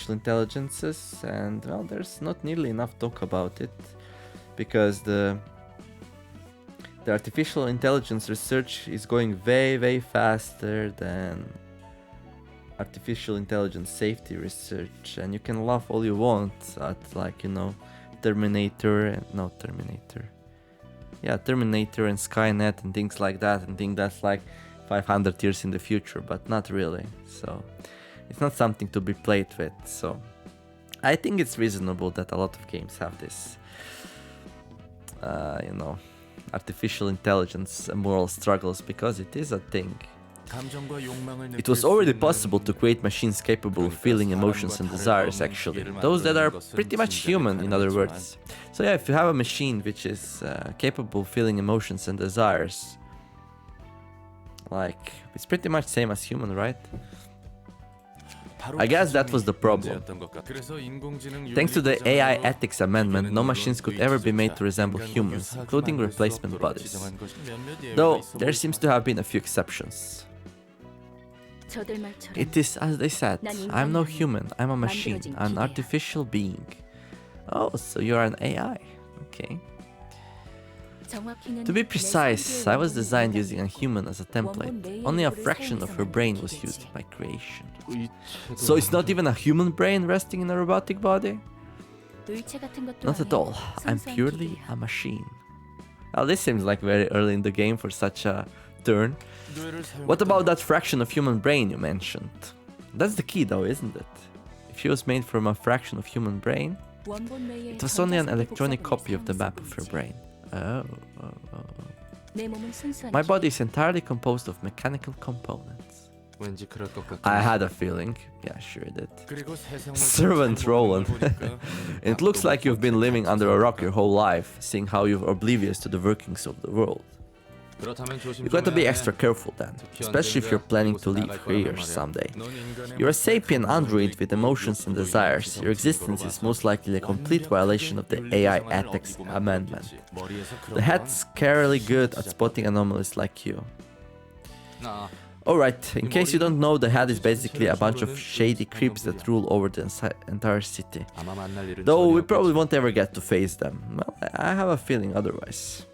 intelligences, and well, there's not nearly enough talk about it because the artificial intelligence research is going way faster than artificial intelligence safety research, and you can laugh all you want at, like, you know, Terminator and Skynet and things like that, and think that's like 500 years in the future, but not really. So it's not something to be played with. So I think it's reasonable that a lot of games have this you know, artificial intelligence moral struggles, because it is a thing. It was already possible to create machines capable of feeling emotions and desires, actually. Those that are pretty much human, in other words. So yeah, if you have a machine which is capable of feeling emotions and desires, like, it's pretty much same as human, right? I guess that was the problem. Thanks to the AI ethics amendment, no machines could ever be made to resemble humans, including replacement bodies. Though, there seems to have been a few exceptions. 저들 말처럼 It is as they said, I'm no human, I'm a machine, an artificial being. Oh, so you're an AI. Okay. 정확히는 To be 내 precise, I was designed using a human as a 원본 template. 내 Only a 이름으로 fraction of her 사용해서만 brain was 기계지. used in my creation. So it's not even a human brain resting in a robotic body? 의체 같은 것도 Not at 아니야. all. I'm 순수한 purely 기계야. a machine. Well, this seems like very early in the game for such a turn. 뇌를 사용. What about that fraction of human brain you mentioned? That's the key though, isn't it? If she was made from a fraction of human brain, 원본 외에 it was only an 전자세포 electronic 복사본을 copy of the 사용해서 map of your 보이지. brain. Oh. 내 몸은 순수한 My body is entirely composed of mechanical components. 왠지 그럴 것 같아. I had a feeling. Yeah, sure did. 그리고 세상을 Servant 잘 모르는 Roland. 걸 보니까 It looks 밥도 like you've been 먹고 living 같이 under a rock 살까? your whole life, seeing how you're oblivious to the workings of the world. 그렇다면 조심 You got to 좀 be 해야 extra 해. careful then, 특히 especially if you're 언젠가 planning to 이곳을 leave 나갈 거라면 here 말이야. someday. 넌 인간의 You're a 모습에 sapient 감정도 android with 있고 emotions and 욕구도 desires. 있는 Your 지성적으로 existence is 봐서 most likely a complete violation of the AI Ethics Amendment. The head's scarily good at spotting anomalies like you. Alright, in case you don't know, the head is basically a bunch of shady creeps that rule over the entire city. Though we probably won't ever get to face them. Well, I have a feeling otherwise.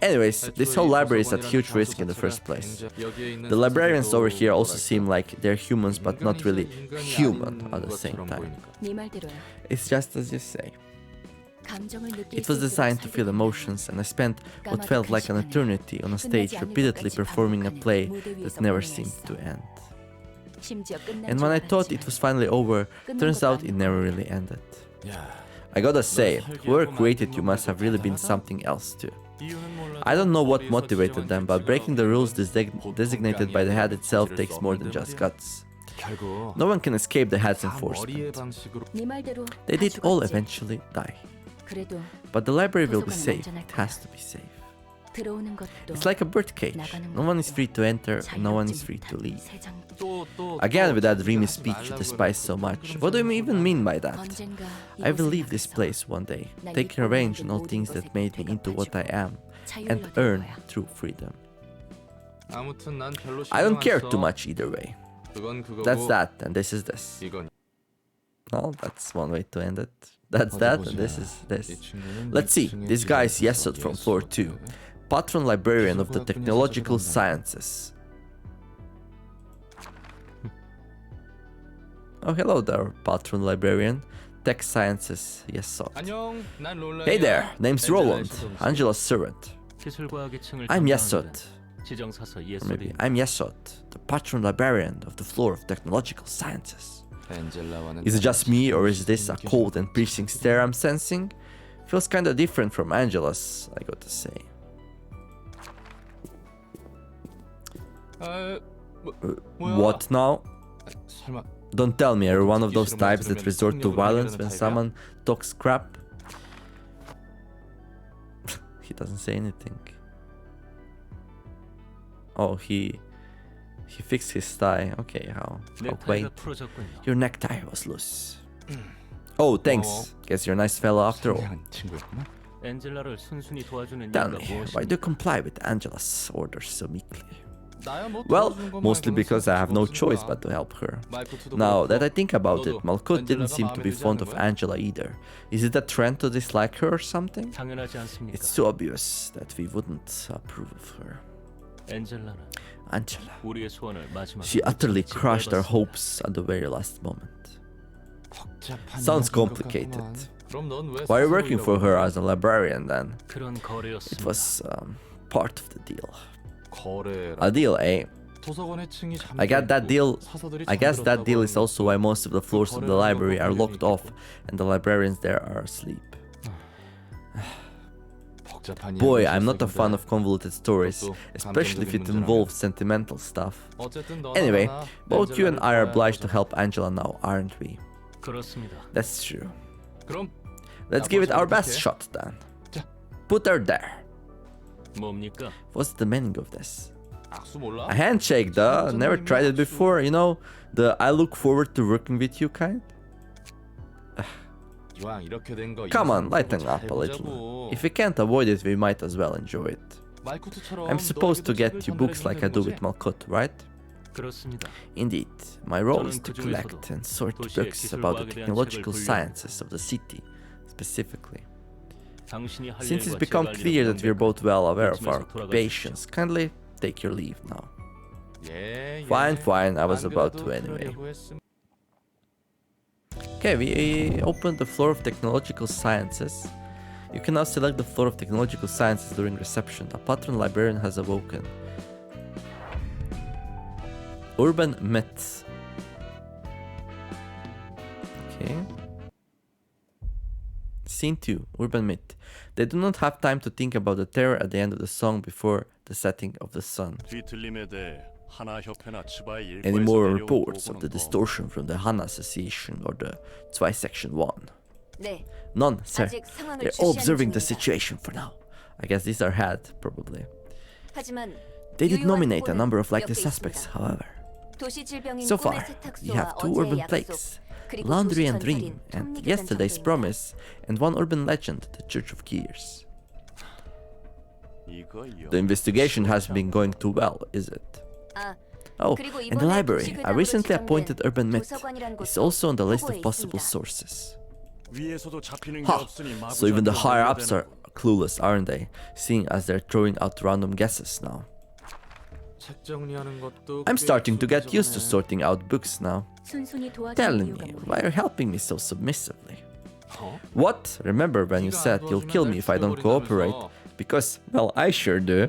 Anyways, this whole library is at huge risk in the first place. The librarians over here also seem like they're humans but not really human at the same time. 네 말대로야. It's just as you say. 감정을 느낄 It was 수 있도록 designed to feel 설득하는 emotions, and I spent what 까마득한 felt like an 시간을 eternity on a stage 끝나지 않는 repeatedly 것까지 performing a 반복하는 play 무대 that 위에서 never 보내야 seemed 했어. to end. 심지어 끝난 And 줄 when I thought 알았지만 it was finally over, 끝난 turns 것도 out it 아니고. never really ended. I gotta say, whoever created you must have really been something else too. I don't know what motivated them, but breaking the rules designated by the head itself takes more than just guts. No one can escape the head's enforcement. 네 말대로 They 다 did all 죽었지. eventually die. 그래도 But the library will be 도서관은 safe. 안전할 It 거야. has to be safe. 들어오는 것도 It's like a birdcage. No one is free to enter, no one is free to leave. Again with that dreamy speech you despise so much. What do you even mean by that? 언젠가 I will 이곳을 leave this 나가서 place one day, 난 take 이 revenge 모든 on all things that made me into what I am, and 자유를 얻을 earn 거야. true freedom. 아무튼 난 별로 I don't 신경 안 care 써. too much either way. 그건 그거고, That's that, and this is this. 이건 Well, that's one way to end it. That's that, and this is 이 this. 친구는 Let's see, 2층에 this guy is 들어가서 Yesod from floor 2, 예술을 patron librarian of the 기술과학 technological 분야에서 sciences. Oh, hello there, patron librarian. Tech sciences, Yesod. 안녕, 난 롤라야. Hey there, name's Roland, 엔젤라에서 Angela's servant. 기술과학계층을 I'm 담당하는데 Yesod. 지정사서 Or 예소디. maybe I'm Yesod, the patron librarian of the floor of technological sciences. 엔젤라와는 Is it just me, or is this a cold and piercing stare I'm sensing? Feels kinda different from Angela's, I got to say. 뭐야? What now? 설마 Don't tell me you're one of those types that resort to violence when someone talks crap. He doesn't say anything. Oh, he fixed his tie. Okay, how quaint. 넥타이가 풀어졌군요. Your necktie was loose. Oh, thanks. Guess you're a nice fella after all. 선량한 친구였구나. 엔젤라를 순순히 도와주는 Tell 이유가 me, why 무엇입니까? do you comply with Angela's orders so meekly? 나야 뭐 Well, 도와주는 것 mostly 말고는 because I have no 쓸모없는 choice 거야. but to help her. 말코트도 Now that I 그렇고, think about it, 너도 Malkut didn't 엔젤라가 seem to be 마음에 들지 fond 않는 of 거야? Angela either. Is it a trend to dislike her or something? 당연하지 않습니까? It's too obvious that we wouldn't approve of her. 엔젤라는 Angela. 우리의 소원을 마지막. She utterly crushed our hopes at the very last moment. 복잡한 Sounds 이야기인 것 complicated. 같구만. 그럼 넌 왜 Why are you 스스로 working for her 이러고 as a librarian then? 그런 거래였습니다. It was part of the deal. 거래라. A deal, eh? 도서관의 층이 잠겨 I got that 있고 deal. 사서들이 I guess that 잠들었다고 deal is 하는데 also why most of the floors of the library are locked off and the librarians there are asleep. 복잡한 Boy, 이야기를 I'm not a 썼을 fan 건데 of convoluted stories, 그것도 especially if it 감정적인 문제라면. involves sentimental stuff. 어쨌든 너나 Anyway, 나나 both you and I are 엔젤라를 obliged to 도와야 help Angela now, aren't we? 그렇습니다. That's true. 그럼 Let's give it our best 어떡해? shot then. 자. Put her there. 뭡니까? What's the meaning of this? 악수 몰라? A handshake, duh. Never tried it before, you know? The I look forward to working with you kind? 이왕 이렇게 된 거 Come on, 인상 lighten 잘 up a little. 보자고. If we can't avoid it, we might as well enjoy it. 말코트처럼 I'm supposed to 너에게도 get 책을 you books like I do 전달해주면 with Malkut, right? 그렇습니다. Indeed, my role is 저는 to 그중에서도 collect and sort 도시의 books about the 기술과학에 대한 technological 책을 sciences of the city, specifically. 당신이 할 Since it's 일과 become 제가 할 clear 일은 that we're both well aware of our 요즘에서 돌아가 occupations, kindly take your leave now. 예, 예. Fine, fine, I was 안 about 그래도 to anyway. 그러려고 했음. Okay, we opened the floor of technological sciences. You can now select the floor of technological sciences during reception. A patron librarian has awoken. Urban myths. Okay. Scene 2, urban myth. They do not have time to think about the terror at the end of the song before the setting of the sun. 뒤틀림에 대해 하나 협회나 츠바의 Any 일과에서 more 내려온 reports of the 보고는 distortion from the Hana Association or the Zwei Section 1? 네. None, sir. 아직 상황을 They're all 주시하는 observing the 중입니다. situation for now. I guess these are had, probably. 하지만 They did 유효한 nominate a 보고는 number of likely 몇 개 suspects, 있습니다. however. 도시 질병인 So 꿈의 far, we 세탁소와 have 2 어제의 urban 약속, plagues, 그리고 laundry 도시 and dream, 전설인 and 톱니교전 yesterday's 정도입니다. promise, and 1 urban legend, the Church of Gears. The investigation has been going too well, is it? 아, Oh, 그리고 and the 이번에 library, 도시 I recently 괴담으로 appointed 지정된 urban myth, 도서관이라는 is 곳도 also on the list 보고에 of possible 있습니다. sources. 위에서도 잡히는 게 Ha! 없으니 So even the 마구잡이로 higher ups 몰려대는 are clueless, aren't they? Seeing as they're throwing out random guesses now. 책 정리하는 것도 I'm 꽤 starting to get used to 익숙해져가네. sorting out books now. 순순히 도와주는 Telling 이유가 me, 뭐예요? why are you helping me so submissively? 어? What? Remember when you 네가 안 said you'll 도와주면 kill 날 me if I don't 죽여버린다면서. cooperate? Because, well, I sure do.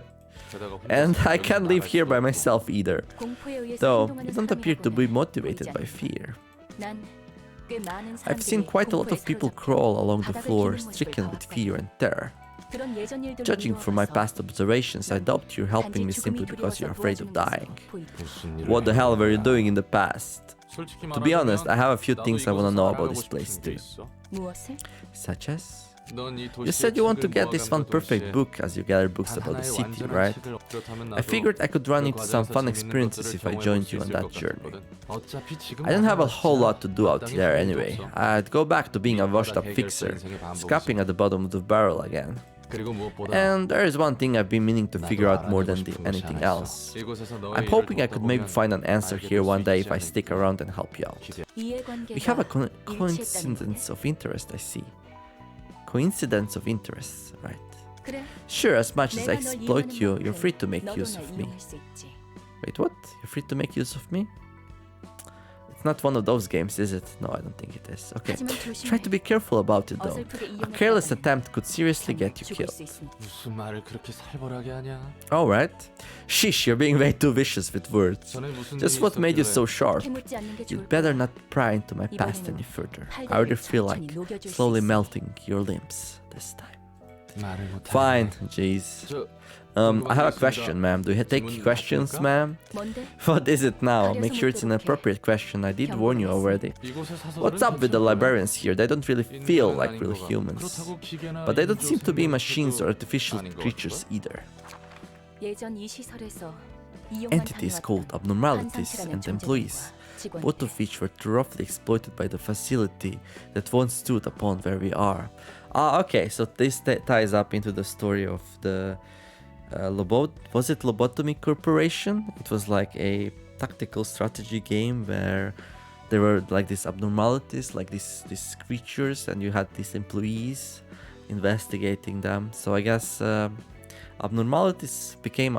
게다가 And 혼자서 I 여기서 can't live 나갈 here 수도 by 없고. myself either. 공포에 의해서 Though, 행동하는 you don't appear to be 사람이라고는 motivated 보이지 by 않는다. fear. 난 꽤 많은 I've seen 사람들이 quite a lot 공포에 of people 사로잡혀 crawl along the 바닥을 floor, 기는 모습을 stricken with fear 봐왔거든. and terror. 그런 예전 일들을 Judging from my 미루어봐서 past observations, I doubt you're helping me 단지 simply 죽음이 because you're 두려워서 afraid of 도와주는 dying. 모습으로 보이더라. 무슨 일을 What the hell were you 해야 doing in the past? 솔직히 To be honest, I have a few 나도 things I want to 이곳에서 know about 알아가고 this place 싶은 게 too. 있어. 무엇을? Such as? 넌이 You 도시의 said you want to 책을 get this one 모아가면서 perfect 동시에 book as you gather books 단 about the 하나의 city, 완전한 right? 책을 그렇다면 I 나도 figured I could run 그 into some 과정에서 fun 재밌는 experiences 것들을 if I 경험해볼 joined 수 you on 있을 that 것 journey. 같거든. 어차피 지금 I don't have a whole lot to do out 마땅히 there 할 일도 anyway. 없어. I'd go back to being a washed up 해결사 fixer, 인생의 반복이지. scrapping at the bottom of the barrel again. 그리고 무엇보다 And there is one thing I've been meaning to 나도 figure out more 알아내고 than 싶은 것이 anything 하나 있어. else. 이곳에서 너의 I'm 일을 hoping I 돕다 could maybe 보면 find an answer 알게 here 될 one 수 day 있지 if I stick 않을까. around and help you out. 기대. We have a coincidence of interest, I see. Coincidence of interest, right? 그래. Sure, as much as I 내가 널 exploit 이용하는 you, 만큼 you're free to make 너도 use 날 of me. 이용할 수 있지. Wait, what? You're free to make use of me? It's not one of those games, is it? No, I don't think it is. Okay. 하지만 Try to 조심해. be careful about it though. 어설프게 A careless 이용했다가는 attempt could seriously 정말 get you 죽을 killed. 수 있으니. 무슨 말을 그렇게 살벌하게 하냐? Alright. Sheesh, you're being way too vicious with words. 전에 무슨 Just 일이 what made you 있었길래 so sharp? 캐묻지 않는 게 좋을 You'd better 거야. not pry into my past any further. I already feel like slowly melting your limbs this time. 말을 못하겠네. Fine, jeez. 저 I have a question, ma'am. Do you take questions, ma'am? 뭔데? What is it now? Make sure it's an appropriate question. I did warn you already. 이곳의 사서들은 What's up with the 대체로 librarians here? They don't really feel 인간은 like 아닌 real 거가. humans. 그렇다고 기계나 But they don't 인조 seem to be 생명체도 machines or artificial 아닌 것 creatures 같고. either. 예전 이 시설에서 이용만 Entities called 당해왔던 abnormalities 환상체라는 and employees, 존재들과 both 직원들. of which were too roughly exploited by the facility that once stood upon where we are. Ah, okay, so this ties up into the story of the was it Lobotomy Corporation? It was like a tactical strategy game where there were like these abnormalities, like these creatures, and you had these employees investigating them. So I guess abnormalities became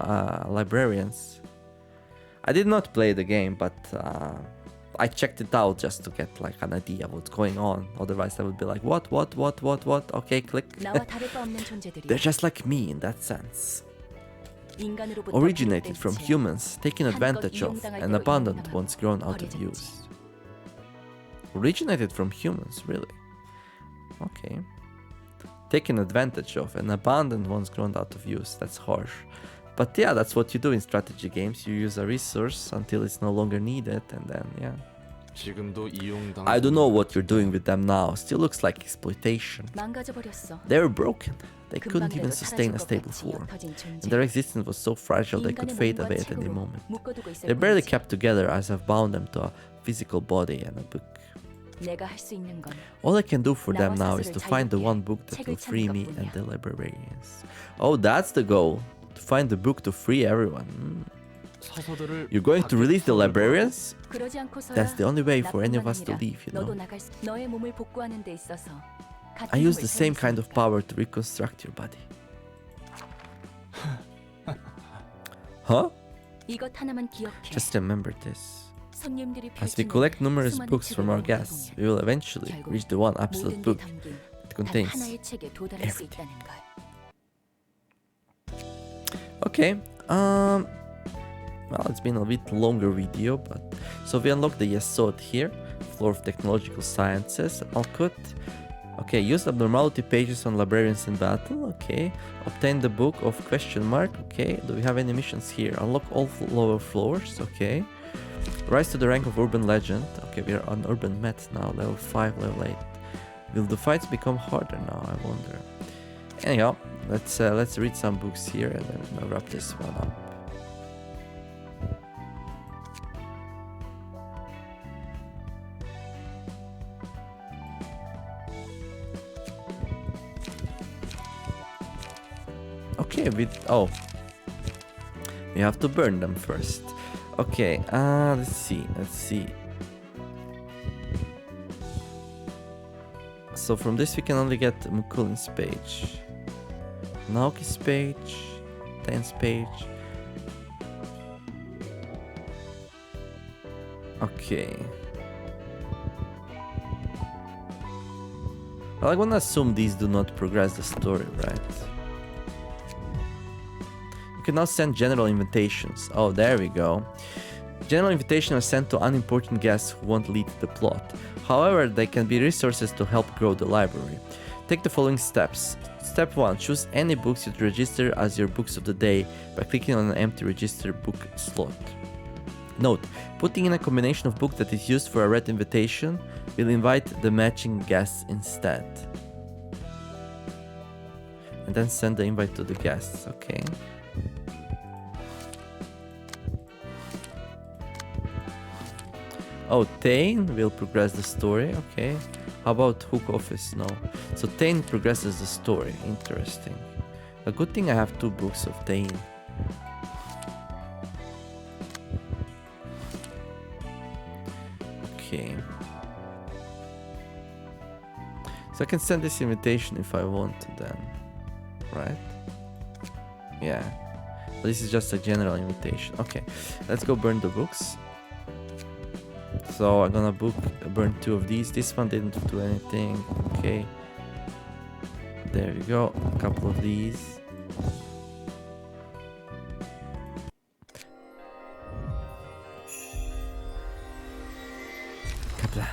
librarians. I did not play the game, but I checked it out just to get like an idea of what's going on. Otherwise I would be like, what? Okay, click. 나와 다를 바 없는 존재들이 They're just like me in that sense. 인간으로부터 Originated 비롯된 from 채 humans, taken advantage of, and abandoned once grown out of use. Originated from humans, really? Okay. Taken advantage of and abandoned once grown out of use. That's harsh. But yeah, that's what you do in strategy games. You use a resource until it's no longer needed, and then yeah. 지금도 이용당. I don't know what you're doing with them now. Still looks like exploitation. 망가져버렸어. They were broken. They couldn't 금방이라도 even sustain a 사라질 것 stable 같이 form. 옅어진 존재. And their existence was so fragile they could 인간의 fade 몸과 away at any 책으로 moment. 묶어두고 있을 They're barely 뿐이지. kept together as I've bound them to a physical body and a book. 내가 할 수 있는 건 All I can do for them 나와 now is 스스로를 to find the 자유롭게 one book that 책을 will free 찾는 me 것뿐이야. and the librarians. Oh, that's the goal. To find the book to free everyone. 사서들을 You're going to release the librarians? 그러지 않고서야 That's the only way for any of 나뿐만 us to 아니라 leave, you 너도 know. 나갈 수, 너의 몸을 복구하는 데 있어서 같은 I use 힘을 the same 사용할 kind of 수 있으니까. power to reconstruct your body. Huh? 이것 하나만 기억해. Just remember this. 손님들이 As we 펼치는 collect numerous 수많은 books from our 책을 guests, 보면 we will eventually 결국 reach the one absolute 모든 게 book 담긴 that 단 contains. 하나의 책에 도달할 수 everything. 있다는 걸. Okay. well, it's been a bit longer video, but so we unlock the Yesod here, floor of technological sciences. Malkut. Okay, use abnormality pages on librarians in battle. Okay, obtain the book of question mark. Okay, do we have any missions here? Unlock all lower floors. Okay, rise to the rank of urban legend. Okay, we are on urban met now, level 5, level 8. Will the fights become harder now? I wonder. Anyhow, let's read some books here and then I'll wrap this one up. Okay, we have to burn them first. Okay, let's see. So from this we can only get Mukulin's page, Naoki's page, Ten's page. Okay. Well, I'm gonna assume these do not progress the story, right? You can now send general invitations. Oh, there we go. General invitations are sent to unimportant guests who won't lead the plot. However, they can be resources to help grow the library. Take the following steps. Step 1. Choose any books you'd register as your books of the day by clicking on an empty register book slot. Note, putting in a combination of book that is used for a read invitation will invite the matching guests instead. And then send the invite to the guests, okay? Oh, Tain will progress the story, okay. How about Hook Office? No. So Tain progresses the story, interesting. A good thing I have 2 books of Tain. Okay. So I can send this invitation if I want to then, right? Yeah. This is just a general invitation. Okay, let's go burn the books. So I'm gonna burn 2 of these. This one didn't do anything. Okay. There we go. A couple of these. Kapla.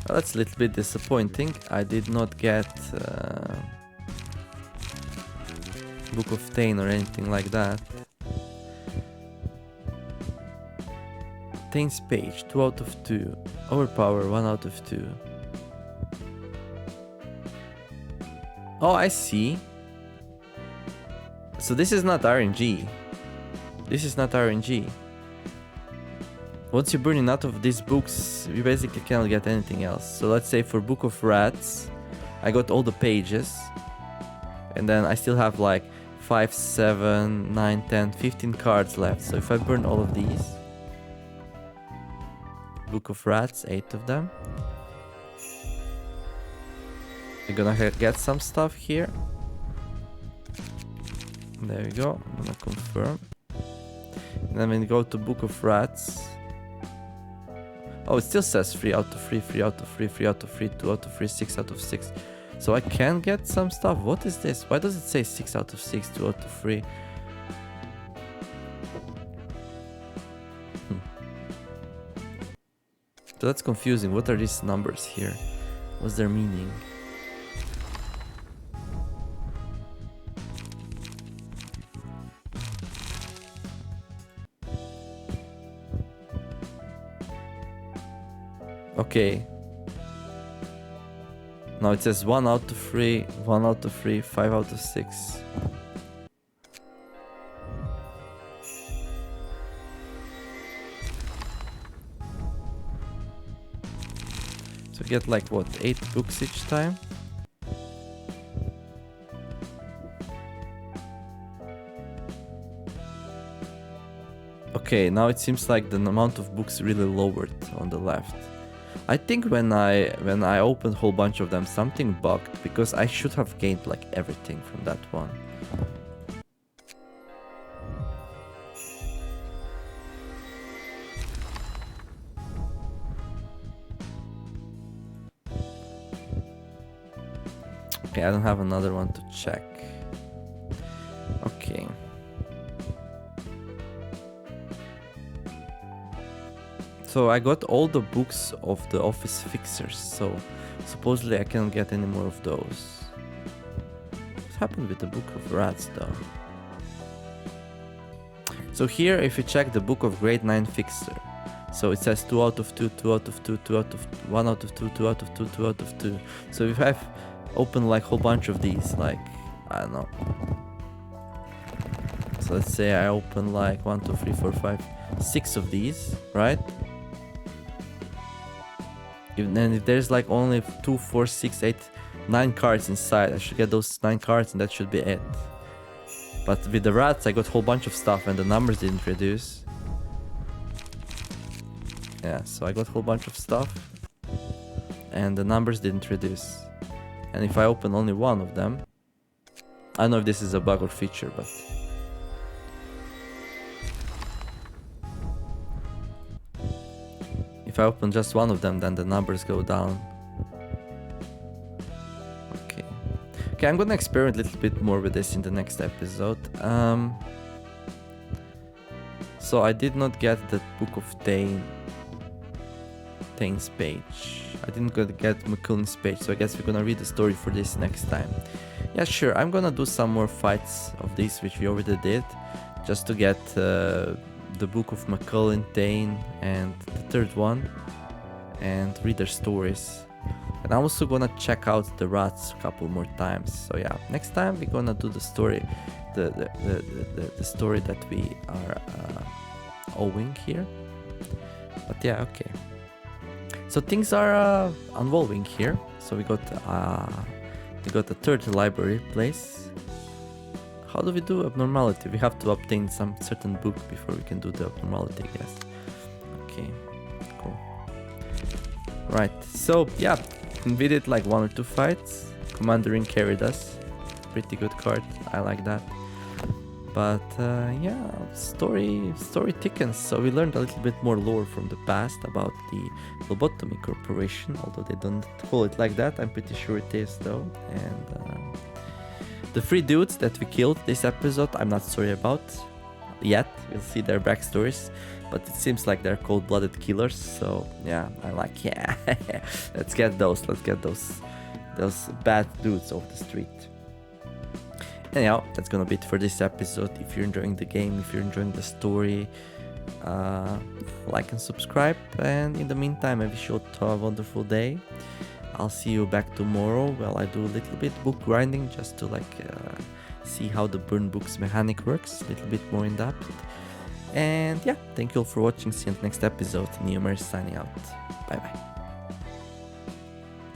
Well, that's a little bit disappointing. I did not get Book of Tain or anything like that. Tain's page, 2 out of 2. Overpower, 1 out of 2. Oh, I see. So this is not RNG. This is not RNG. Once you burn out of these books, you basically cannot get anything else. So let's say for Book of Rats, I got all the pages. And then I still have like 5, 7, 9, 10, 15 cards left. So if I burn all of these, Book of Rats, 8 of them. You're gonna get some stuff here. There we go. I'm gonna confirm. And then when you go to Book of Rats. Oh, it still says 3 out of 3, 3 out of 3, 3 out of 3, 2 out of 3, 6 out of 6. So I can get some stuff. What is this? Why does it say 6 out of 6, 2 out of 3? So that's confusing. What are these numbers here? What's their meaning? Okay. Now it says 1 out of 3, 1 out of 3, 5 out of 6. So get like what, 8 books each time? Okay, now it seems like the amount of books really lowered on the left. I think when I opened a whole bunch of them, something bugged because I should have gained like everything from that one. Okay, Okay, I don't have another one to check. Okay. So I got all the books of the office fixers, so supposedly I can't get any more of those. What happened with the book of rats though? So here, if you check the book of grade 9 fixer, so it says 2 out of 2, 2 out of 2, 2 out of 1 out of 2, 2 out of 2, 2 out of 2. So if I've opened like a whole bunch of these, like, I don't know. So let's say I open like 1, 2, 3, 4, 5, 6 of these, right? And if there's like only 2, 4, 6, 8, 9 cards inside, I should get those 9 cards and that should be it. But with the rats, I got a whole bunch of stuff and the numbers didn't reduce. Yeah, so I got a whole bunch of stuff and the numbers didn't reduce. And if I open only one of them, I don't know if this is a bug or feature, but if I open just one of them, then the numbers go down. Okay, I'm gonna experiment a little bit more with this in the next episode. So I did not get the Book of Tane's page. I didn't get McCullen's page, so I guess we're gonna read the story for this next time. Yeah, sure, I'm gonna do some more fights of this, which we already did, just to get the Book of McCullen, Tane, and the third one, and read their stories. And I'm also gonna check out the rats a couple more times. So yeah, next time we're gonna do the story, the story that we are owing here. But yeah, okay. So things are unvolving here. So we got the third library place. How do we do abnormality? We have to obtain some certain book before we can do the abnormality, I guess. Okay, cool. Right, so yeah, we did like 1 or 2 fights. Commanderin carried us. Pretty good card, I like that. But yeah, story thickens. So we learned a little bit more lore from the past about the Lobotomy Corporation, although they don't call it like that. I'm pretty sure it is though. And the 3 dudes that we killed this episode, I'm not sorry about yet. We'll see their backstories, but it seems like they're cold-blooded killers. So yeah, I'm like, yeah, let's get those bad dudes off the street. Anyhow, that's gonna be it for this episode. If you're enjoying the game, if you're enjoying the story, like and subscribe. And in the meantime, I wish you all a wonderful day. I'll see you back tomorrow. Well, I do a little bit book grinding just to like see how the burn books mechanic works, a little bit more in depth. And yeah, thank you all for watching. See you in the next episode. Neomer signing out. Bye bye.